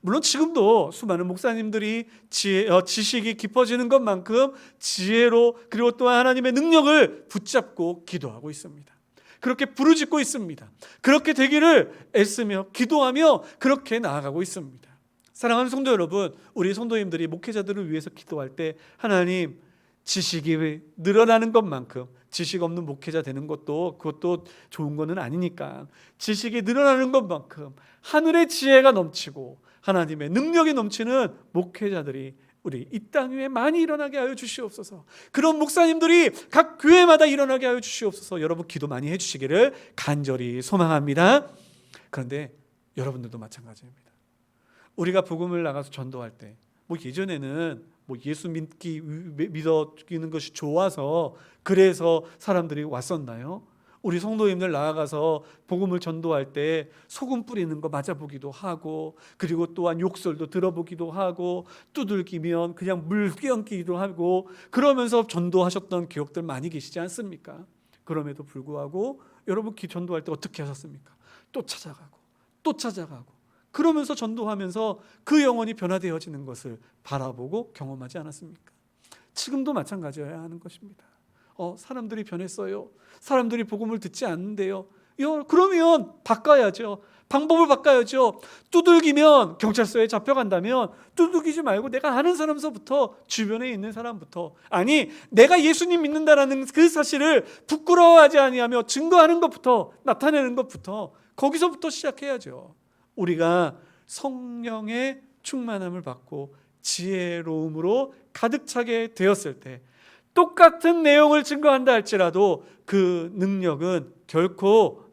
A: 물론 지금도 수많은 목사님들이 지식이 깊어지는 것만큼 지혜로 그리고 또한 하나님의 능력을 붙잡고 기도하고 있습니다. 그렇게 부르짖고 있습니다. 그렇게 되기를 애쓰며 기도하며 그렇게 나아가고 있습니다. 사랑하는 성도 여러분, 우리 성도님들이 목회자들을 위해서 기도할 때 하나님 지식이 늘어나는 것만큼 지식 없는 목회자 되는 그것도 좋은 거는 아니니까 지식이 늘어나는 것만큼 하늘의 지혜가 넘치고 하나님의 능력이 넘치는 목회자들이 우리 이 땅 위에 많이 일어나게 하여 주시옵소서. 그런 목사님들이 각 교회마다 일어나게 하여 주시옵소서. 여러분 기도 많이 해주시기를 간절히 소망합니다. 그런데 여러분들도 마찬가지입니다. 우리가 복음을 나가서 전도할 때 예전에는 예수 믿기는 것이 좋아서 그래서 사람들이 왔었나요? 우리 성도님들 나아가서 복음을 전도할 때 소금 뿌리는 거 맞아보기도 하고 그리고 또한 욕설도 들어보기도 하고 두들기면 그냥 물 끼얹기도 하고 그러면서 전도하셨던 기억들 많이 계시지 않습니까? 그럼에도 불구하고 여러분 전도할 때 어떻게 하셨습니까? 또 찾아가고 그러면서 전도하면서 그 영혼이 변화되어지는 것을 바라보고 경험하지 않았습니까? 지금도 마찬가지여야 하는 것입니다. 사람들이 변했어요. 사람들이 복음을 듣지 않는데요. 그러면 바꿔야죠. 방법을 바꿔야죠. 두들기면 경찰서에 잡혀간다면 두들기지 말고 내가 아는 사람서부터 주변에 있는 사람부터 내가 예수님 믿는다라는 그 사실을 부끄러워하지 아니하며 증거하는 것부터 나타내는 것부터 거기서부터 시작해야죠. 우리가 성령의 충만함을 받고 지혜로움으로 가득 차게 되었을 때 똑같은 내용을 증거한다 할지라도 그 능력은 결코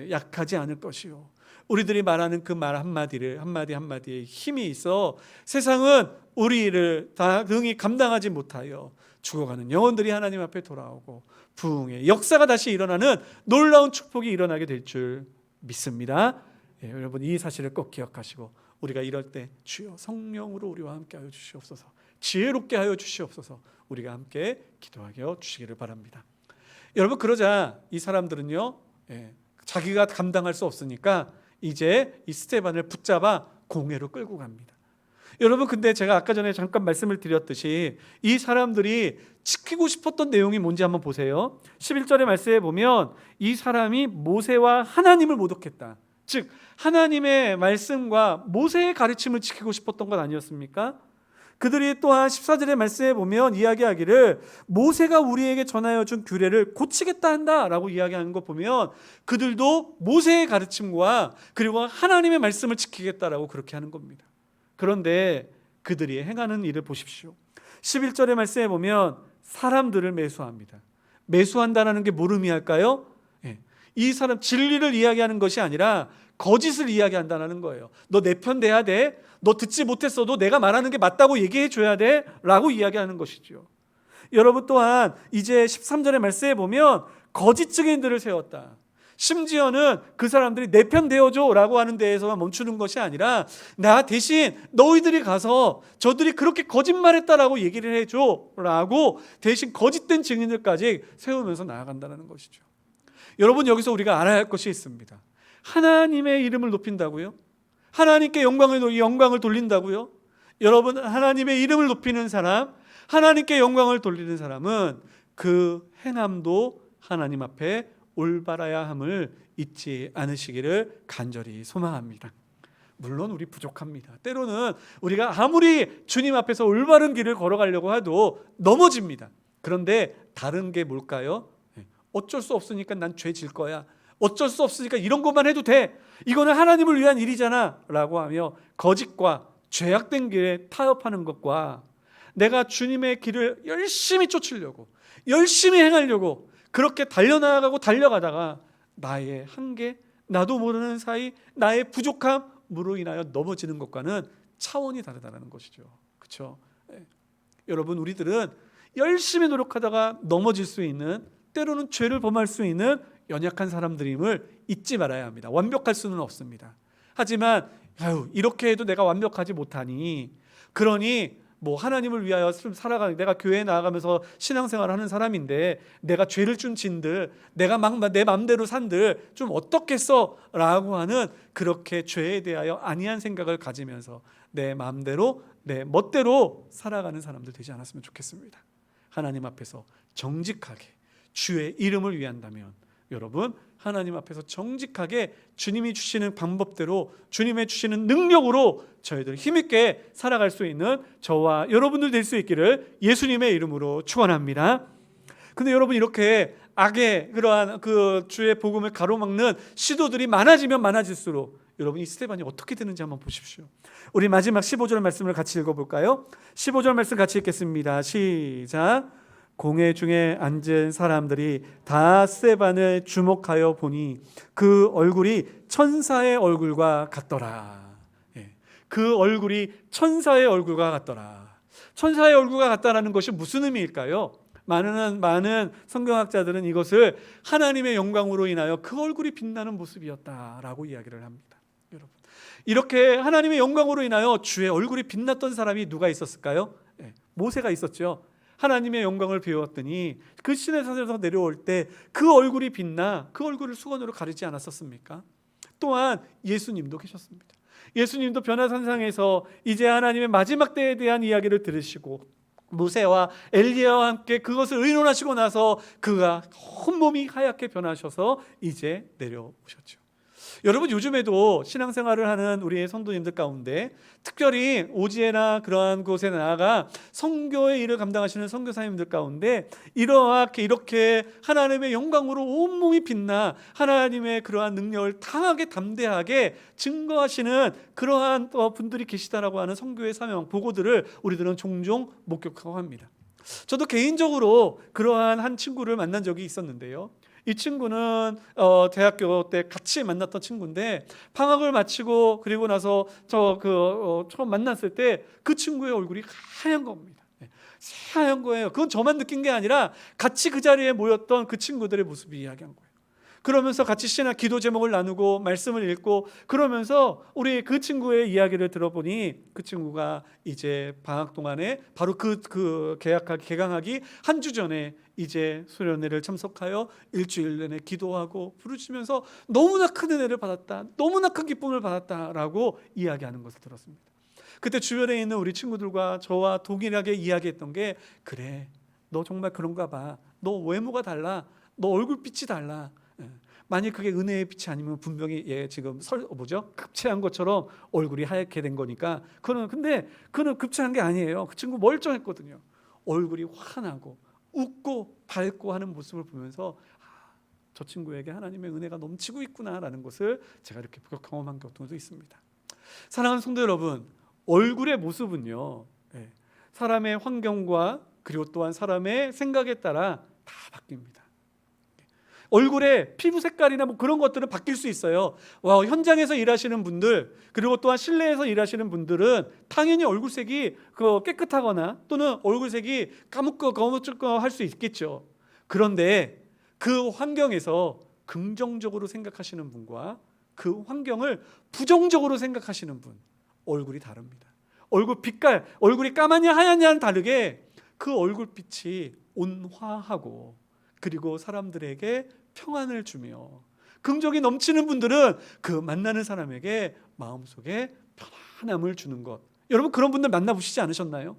A: 약하지 않을 것이요, 우리들이 말하는 그 말 한마디에 힘이 있어 세상은 우리를 다 능히 감당하지 못하여 죽어가는 영혼들이 하나님 앞에 돌아오고 부흥의 역사가 다시 일어나는 놀라운 축복이 일어나게 될 줄 믿습니다. 여러분, 이 사실을 꼭 기억하시고 우리가 이럴 때 주여 성령으로 우리와 함께 하여 주시옵소서, 지혜롭게 하여 주시옵소서, 우리가 함께 기도하게 주시기를 바랍니다. 여러분, 그러자 이 사람들은요, 자기가 감당할 수 없으니까 이제 이 스데반을 붙잡아 공회로 끌고 갑니다. 여러분, 근데 제가 아까 전에 잠깐 말씀을 드렸듯이 이 사람들이 지키고 싶었던 내용이 뭔지 한번 보세요. 11절의 말씀에 보면 이 사람이 모세와 하나님을 모독했다. 즉 하나님의 말씀과 모세의 가르침을 지키고 싶었던 것 아니었습니까? 그들이 또한 14절의 말씀에 보면 이야기하기를 모세가 우리에게 전하여 준 규례를 고치겠다 한다라고 이야기하는 거 보면 그들도 모세의 가르침과 그리고 하나님의 말씀을 지키겠다라고 그렇게 하는 겁니다. 그런데 그들이 행하는 일을 보십시오. 11절의 말씀에 보면 사람들을 매수합니다. 매수한다는 게 뭘 의미할까요? 이 사람 진리를 이야기하는 것이 아니라 거짓을 이야기한다는 거예요. 너 내 편 돼야 돼. 너 듣지 못했어도 내가 말하는 게 맞다고 얘기해 줘야 돼 라고 이야기하는 것이죠. 여러분, 또한 이제 13절의 말씀에 보면 거짓 증인들을 세웠다. 심지어는 그 사람들이 내 편 되어줘 라고 하는 데에서만 멈추는 것이 아니라 나 대신 너희들이 가서 저들이 그렇게 거짓말했다라고 얘기를 해줘 라고 대신 거짓된 증인들까지 세우면서 나아간다는 것이죠. 여러분, 여기서 우리가 알아야 할 것이 있습니다. 하나님의 이름을 높인다고요? 하나님께 영광을 돌린다고요? 여러분, 하나님의 이름을 높이는 사람, 하나님께 영광을 돌리는 사람은 그 행함도 하나님 앞에 올바라야 함을 잊지 않으시기를 간절히 소망합니다. 물론 우리 부족합니다. 때로는 우리가 아무리 주님 앞에서 올바른 길을 걸어가려고 해도 넘어집니다. 그런데 다른 게 뭘까요? 어쩔 수 없으니까 난 죄 질 거야. 어쩔 수 없으니까 이런 것만 해도 돼. 이거는 하나님을 위한 일이잖아 라고 하며 거짓과 죄악된 길에 타협하는 것과 내가 주님의 길을 열심히 쫓으려고 열심히 행하려고 그렇게 달려가다가 나의 한계, 나도 모르는 사이 나의 부족함으로 인하여 넘어지는 것과는 차원이 다르다는 것이죠. 그렇죠? 여러분, 우리들은 열심히 노력하다가 넘어질 수 있는, 때로는 죄를 범할 수 있는 연약한 사람들임을 잊지 말아야 합니다. 완벽할 수는 없습니다. 하지만 이렇게 해도 내가 완벽하지 못하니, 그러니 뭐 하나님을 위하여 살아가는, 내가 교회에 나아가면서 신앙생활을 하는 사람인데 내가 죄를 좀 진들, 내가 막 내 마음대로 산들 좀 어떻겠어 라고 하는 그렇게 죄에 대하여 아니한 생각을 가지면서 내 마음대로 내 멋대로 살아가는 사람들 되지 않았으면 좋겠습니다. 하나님 앞에서 정직하게 주의 이름을 위한다면 여러분, 하나님 앞에서 정직하게 주님이 주시는 방법대로 주님의 주시는 능력으로 저희들 힘있게 살아갈 수 있는 저와 여러분들 될 수 있기를 예수님의 이름으로 축원합니다. 근데 여러분, 이렇게 악의 그러한 그 주의 복음을 가로막는 시도들이 많아지면 많아질수록 여러분, 이 스데반이 어떻게 되는지 한번 보십시오. 우리 마지막 15절 말씀을 같이 읽어볼까요? 15절 말씀 같이 읽겠습니다. 시작. 공회 중에 앉은 사람들이 다 스데반을 주목하여 보니 그 얼굴이 천사의 얼굴과 같더라. 그 얼굴이 천사의 얼굴과 같더라. 천사의 얼굴과 같다라는 것이 무슨 의미일까요? 많은 성경학자들은 이것을 하나님의 영광으로 인하여 그 얼굴이 빛나는 모습이었다라고 이야기를 합니다. 여러분, 이렇게 하나님의 영광으로 인하여 주의 얼굴이 빛났던 사람이 누가 있었을까요? 모세가 있었죠. 하나님의 영광을 배웠더니 그 신의 산에서 내려올 때 그 얼굴이 빛나 그 얼굴을 수건으로 가리지 않았었습니까? 또한 예수님도 계셨습니다. 예수님도 변화산상에서 이제 하나님의 마지막 때에 대한 이야기를 들으시고 모세와 엘리야와 함께 그것을 의논하시고 나서 그가 온몸이 하얗게 변하셔서 이제 내려오셨죠. 여러분, 요즘에도 신앙생활을 하는 우리 성도님들 가운데 특별히 오지회나 그러한 곳에 나아가 선교의 일을 감당하시는 선교사님들 가운데 이렇게 하나님의 영광으로 온몸이 빛나 하나님의 그러한 능력을 강하게 담대하게 증거하시는 그러한 분들이 계시다라고 하는 선교의 사명 보고들을 우리들은 종종 목격하고 합니다. 저도 개인적으로 그러한 한 친구를 만난 적이 있었는데요. 이 친구는 대학교 때 같이 만났던 친구인데 방학을 마치고 그리고 나서 처음 만났을 때 그 친구의 얼굴이 하얀 겁니다. 하얀 거예요. 그건 저만 느낀 게 아니라 같이 그 자리에 모였던 그 친구들의 모습이 이야기한 거예요. 그러면서 같이 신학 기도 제목을 나누고 말씀을 읽고 그러면서 우리 그 친구의 이야기를 들어보니 그 친구가 이제 방학 동안에 바로 개강하기 한 주 전에 이제 수련회를 참석하여 일주일 내내 기도하고 부르짖으면서 너무나 큰 은혜를 받았다, 너무나 큰 기쁨을 받았다라고 이야기하는 것을 들었습니다. 그때 주변에 있는 우리 친구들과 저와 동일하게 이야기했던 게, 그래, 너 정말 그런가 봐, 너 외모가 달라, 너 얼굴빛이 달라. 만약 그게 은혜의 빛이 아니면 분명히 지금 급체한 것처럼 얼굴이 하얗게 된 거니까 근데 그는 급체한 게 아니에요. 그 친구 멀쩡했거든요. 얼굴이 환하고 웃고 밝고 하는 모습을 보면서 저 친구에게 하나님의 은혜가 넘치고 있구나라는 것을 제가 이렇게 경험한 것도 있습니다. 사랑하는 성도 여러분, 얼굴의 모습은요, 사람의 환경과 그리고 또한 사람의 생각에 따라 다 바뀝니다. 얼굴의 피부 색깔이나 그런 것들은 바뀔 수 있어요. 현장에서 일하시는 분들 그리고 또한 실내에서 일하시는 분들은 당연히 얼굴색이 깨끗하거나 또는 얼굴색이 까맣고 거무고 할 수 있겠죠. 그런데 그 환경에서 긍정적으로 생각하시는 분과 그 환경을 부정적으로 생각하시는 분, 얼굴이 다릅니다. 얼굴 빛깔, 얼굴이 까마냐 하얗냐는 다르게 그 얼굴빛이 온화하고 그리고 사람들에게 평안을 주며 긍정이 넘치는 분들은 그 만나는 사람에게 마음속에 편안함을 주는 것. 여러분, 그런 분들 만나보시지 않으셨나요?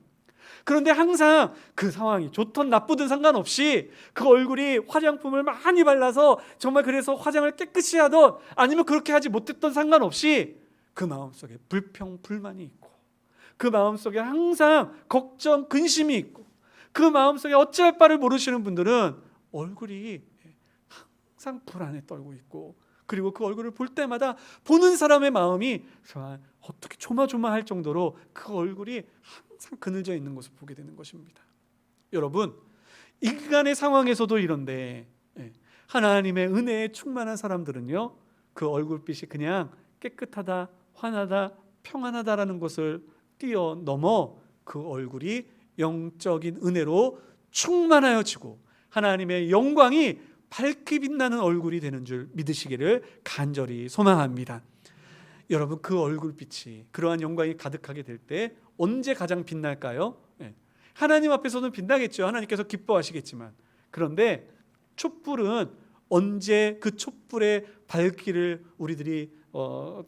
A: 그런데 항상 그 상황이 좋든 나쁘든 상관없이 그 얼굴이 화장품을 많이 발라서 정말 그래서 화장을 깨끗이 하던 아니면 그렇게 하지 못했던 상관없이 그 마음속에 불평, 불만이 있고 그 마음속에 항상 걱정, 근심이 있고 그 마음속에 어찌할 바를 모르시는 분들은 얼굴이 항상 불안에 떨고 있고 그리고 그 얼굴을 볼 때마다 보는 사람의 마음이 어떻게 조마조마할 정도로 그 얼굴이 항상 그늘져 있는 것을 보게 되는 것입니다. 여러분, 인간의 상황에서도 이런데 하나님의 은혜에 충만한 사람들은요, 그 얼굴빛이 그냥 깨끗하다, 환하다, 평안하다라는 것을 뛰어넘어 그 얼굴이 영적인 은혜로 충만하여지고 하나님의 영광이 밝게 빛나는 얼굴이 되는 줄 믿으시기를 간절히 소망합니다. 여러분, 그 얼굴빛이 그러한 영광이 가득하게 될 때 언제 가장 빛날까요? 하나님 앞에서는 빛나겠죠. 하나님께서 기뻐하시겠지만. 그런데 촛불은 언제 그 촛불의 밝기를 우리들이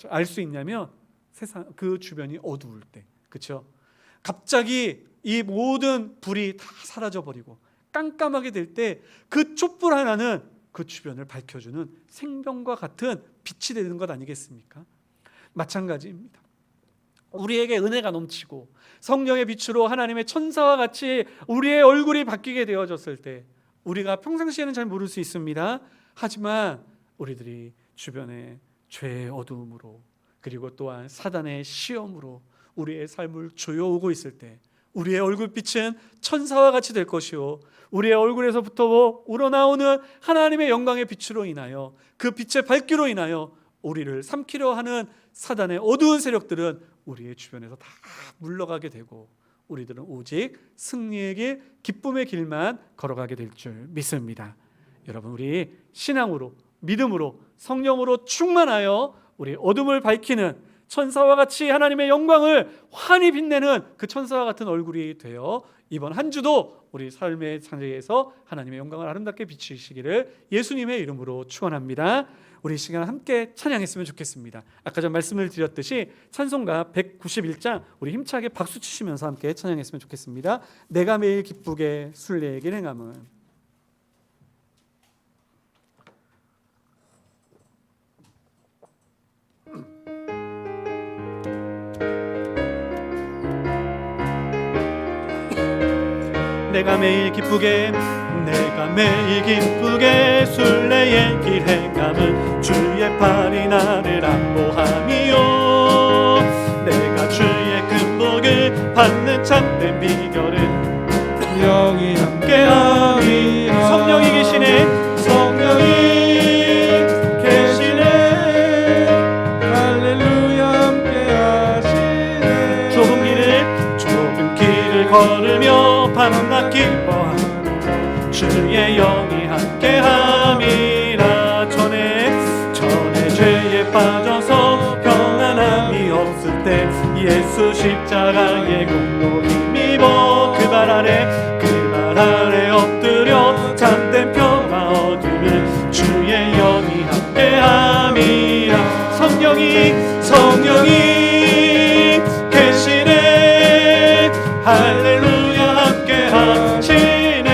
A: 알 수 있냐면 세상 그 주변이 어두울 때, 그렇죠? 갑자기 이 모든 불이 다 사라져 버리고 깜깜하게 될 때 그 촛불 하나는 그 주변을 밝혀주는 생명과 같은 빛이 되는 것 아니겠습니까? 마찬가지입니다. 우리에게 은혜가 넘치고 성령의 빛으로 하나님의 천사와 같이 우리의 얼굴이 바뀌게 되어졌을 때 우리가 평상시에는 잘 모를 수 있습니다. 하지만 우리들이 주변에 죄의 어두움으로 그리고 또한 사단의 시험으로 우리의 삶을 조여오고 있을 때 우리의 얼굴빛은 천사와 같이 될 것이요 우리의 얼굴에서부터 우러나오는 하나님의 영광의 빛으로 인하여 그 빛의 밝기로 인하여 우리를 삼키려 하는 사단의 어두운 세력들은 우리의 주변에서 다 물러가게 되고 우리들은 오직 승리의 길, 기쁨의 길만 걸어가게 될 줄 믿습니다. 여러분, 우리 신앙으로, 믿음으로, 성령으로 충만하여 우리 어둠을 밝히는 천사와 같이 하나님의 영광을 환히 빛내는 그 천사와 같은 얼굴이 되어 이번 한 주도 우리 삶의 상태에서 하나님의 영광을 아름답게 비추시기를 예수님의 이름으로 축원합니다. 우리 시간 함께 찬양했으면 좋겠습니다. 아까 전 말씀을 드렸듯이 찬송가 191장 우리 힘차게 박수 치시면서 함께 찬양했으면 좋겠습니다. 내가 매일 기쁘게 순례의 행함은. 내가 매일 기쁘게 순례의 길 행함은 주의 팔이 나를 안보함이요 내가 주의 큰 복을 받는 참된 비결은
B: 성령이 함께함이라.
A: 성령이 계시네.
B: 성령이 계시네. 할렐루야 함께하시네.
A: 좁은 길을 걸으며 밤낮 기뻐하는 주의 영이 함께함이라. 전에 죄에 빠져서 평안함이 없을 때 예수 십자가의 공로 힘입어 그 발 아래 엎드려 참된 평화 얻음을 주의 영이 함께함이라. 성령이 계시네. 할렐루야 함께하시네.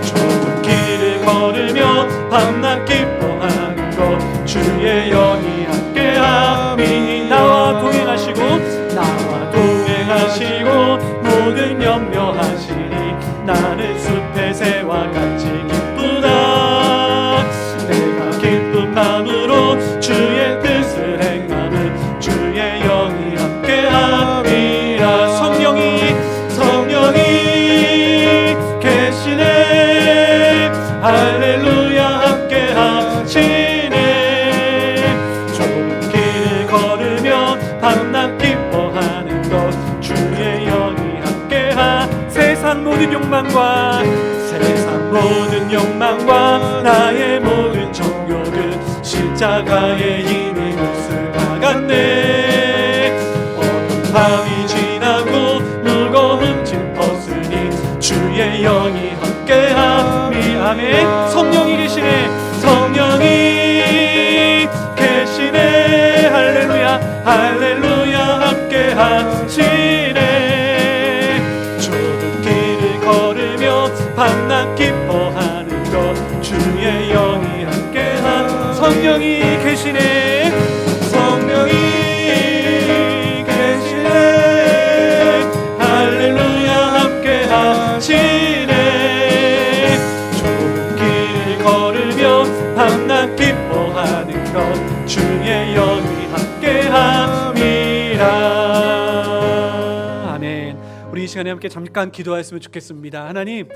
A: 좁은 길을 걸으며 밤낮 기뻐하는 것 주의 영이 함께함이. 나와 동행하시고 모든 염려하시니 나는 숲의 새와 같이 기쁘다. 내가 기쁜 마음으로 주의 뜻을 행하는 주의 영이 함께함이라. 성령이 계시네. 할렐루야 함께하시네. 좁은 길을 걸으며 밤낮 기뻐하는 것 주의 영이 함께하. 세상 모든 욕망과 나의 모든 정욕은 십자가에 이미 몫을 박았네. 어떤 밤이 지나고 무거운 짐 벗으니 주의 영이 함께함이. 아멘. 성령이 계시네. 할렐루야 함께하시네. 좁은 길을 걸으며 밤낮 기뻐하는 것 주의 영이 함께한. 성령이 계시네. 할렐루야 함께하시네. 좁은 길을 걸으며 밤낮 기뻐하는 것 주의 영이 함께함이라. 아멘. 우리 이 시간에 함께 잠깐 기도하였으면 좋겠습니다. 하나님,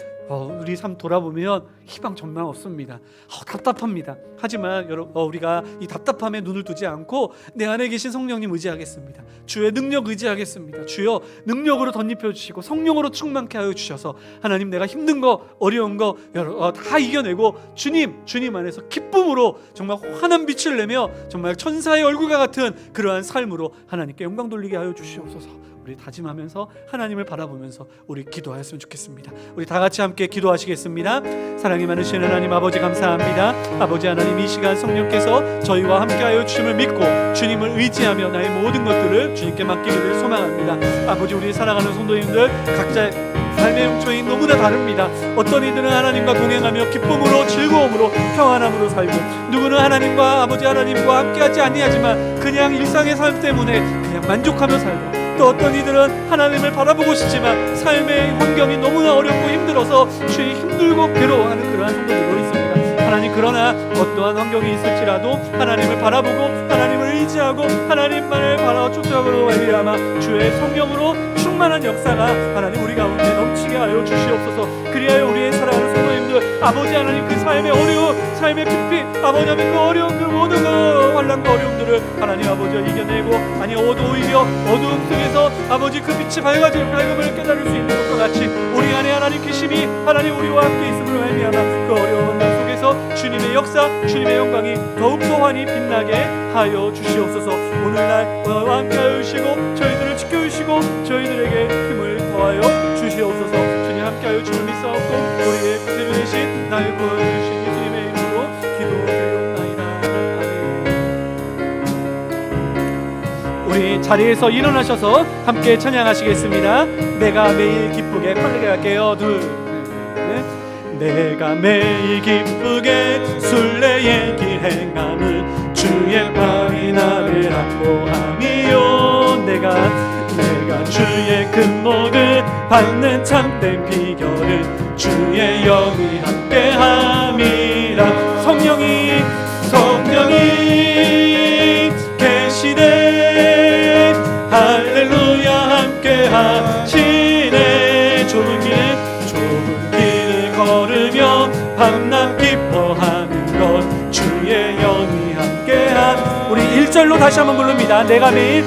A: 우리 삶 돌아보면 희망 정말 없습니다. 답답합니다. 하지만 우리가 이 답답함에 눈을 두지 않고 내 안에 계신 성령님 의지하겠습니다. 주의 능력 의지하겠습니다. 주여 능력으로 덧입혀 주시고 성령으로 충만케 하여 주셔서 하나님, 내가 힘든 거 어려운 거 다 이겨내고 주님 안에서 기쁨으로 정말 환한 빛을 내며 정말 천사의 얼굴과 같은 그러한 삶으로 하나님께 영광 돌리게 하여 주시옵소서. 우리 다짐하면서 하나님을 바라보면서 우리 기도하였으면 좋겠습니다. 우리 다 같이 함께 기도하시겠습니다. 사랑이 많으신 하나님 아버지, 감사합니다. 아버지 하나님, 이 시간 성령께서 저희와 함께하여 주심을 믿고 주님을 의지하며 나의 모든 것들을 주님께 맡기기를 소망합니다. 아버지, 우리 사랑하는 성도님들 각자 삶의 용처이 너무나 다릅니다. 어떤 이들은 하나님과 동행하며 기쁨으로 즐거움으로 평안함으로 살고, 누구는 하나님과 아버지 하나님과 함께하지 아니하지만 그냥 일상의 삶 때문에 그냥 만족하며 살고, 또 어떤 이들은 하나님을 바라보고 싶지만 삶의 환경이 너무나 어렵고 힘들어서 주의 힘들고 괴로워하는 그러한 성도들도 있습니다. 하나님, 그러나 어떠한 환경이 있을지라도 하나님을 바라보고 하나님을 의지하고 하나님만을 쫓아가므로 말미암아 주의 성령으로 충만한 역사가 하나님 우리 가운데 넘치게 하여 주시옵소서. 그리하여 우리의 사랑하는 성도님들, 아버지 하나님, 그 삶의 어려움, 삶의 피폐, 아버지 하나님, 그 어려운 그 모든 그 환난과 어려움들을 하나님 아버지가 이겨내고, 아니 오히려 어두움 속에서 아버지 그 빛이 밝음을 깨달을 수 있는 것과 같이 우리 안에 하나님 계심이 하나님 우리와 함께 있음으로 말미암아 그 어려운 환난 속에서 주님의 역사, 주님의 영광이 더욱더 환히 빛나게 하여 주시옵소서. 오늘날 함께 하여 주시고 저희들을 지켜주시고 저희들에게 힘을 더하여 주시옵소서. 주님 함께 하여 주를 믿사옵고 우리의 구세주 되신 나의 구원을 주신 예수님의 이름으로 기도드리옵나이다. 아멘. 우리 자리에서 일어나셔서 함께 찬양하시겠습니다. 내가 매일 기쁘게 빠르게 할게요. 둘, 넷. 내가 매일 기쁘게 순례의 길 행함은 주의 팔이 나를 안보함이요. 내가 주의 금목을 받는 참된 비결은 주의 영이 함께함이라. 성령이 계시네. 할렐루야 함께하시네. 좁은 길을 걸으며 밤낮 기뻐하는 것 주의 영이 함께한. 우리 1절로 다시 한번 부릅니다. 내가 매일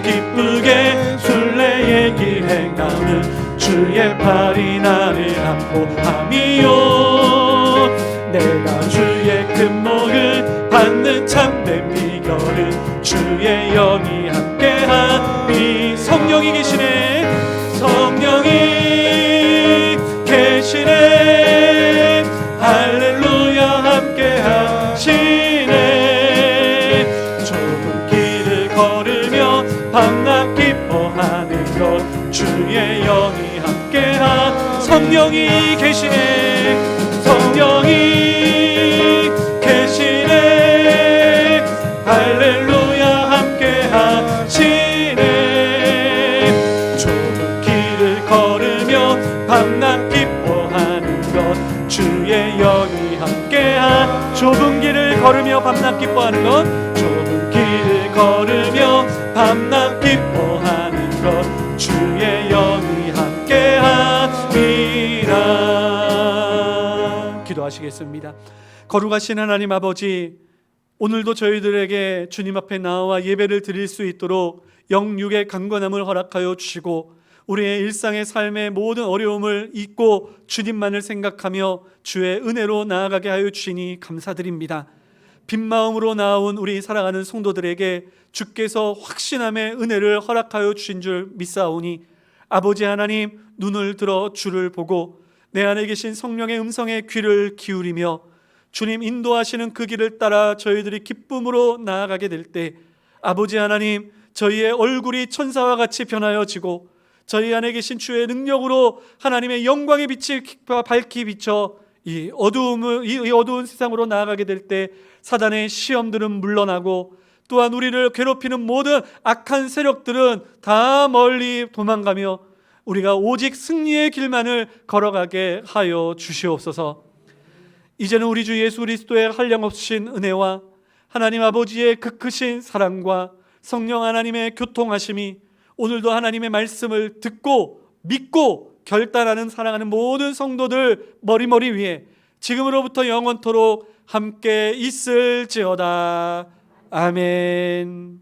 A: 기쁘게 순례의 길 행함은 주의 팔이 나를 안보함이요. 내가 주의 금목을 받는 참된 비결은 주의 영이 함께하니. 성령이 계시네. 성령이 계시네. 할렐루야 함께하시네. 좁은 길을 걸으며 밤낮 기뻐하는 것 주의 영이 함께하. 성령이 계시네. 성령이 계시네. 할렐루야 함께하시네. 좁은 길을 걸으며 밤낮 기뻐하는 것 주의 영이 함께하. 좁은 길을 걸으며 밤낮 기뻐하는 것, 좁은 길을 걸으며 밤낮 기뻐하는 것 주의 영이 함께함이라. 기도하시겠습니다. 거룩하신 하나님 아버지, 오늘도 저희들에게 주님 앞에 나와 예배를 드릴 수 있도록 영육의 강건함을 허락하여 주시고 우리의 일상의 삶의 모든 어려움을 잊고 주님만을 생각하며 주의 은혜로 나아가게 하여 주시니 감사드립니다. 빈 마음으로 나온 우리 사랑하는 성도들에게 주께서 확신함의 은혜를 허락하여 주신 줄 믿사오니 아버지 하나님, 눈을 들어 주를 보고 내 안에 계신 성령의 음성에 귀를 기울이며 주님 인도하시는 그 길을 따라 저희들이 기쁨으로 나아가게 될 때 아버지 하나님, 저희의 얼굴이 천사와 같이 변하여지고 저희 안에 계신 주의 능력으로 하나님의 영광의 빛이 밝히 비쳐 이 어두운 세상으로 나아가게 될 때 사단의 시험들은 물러나고 또한 우리를 괴롭히는 모든 악한 세력들은 다 멀리 도망가며 우리가 오직 승리의 길만을 걸어가게 하여 주시옵소서. 이제는 우리 주 예수 그리스도의 한량없으신 은혜와 하나님 아버지의 그 크신 사랑과 성령 하나님의 교통하심이 오늘도 하나님의 말씀을 듣고 믿고 결단하는 사랑하는 모든 성도들 머리머리 위에 지금으로부터 영원토록 함께 있을지어다. 아멘.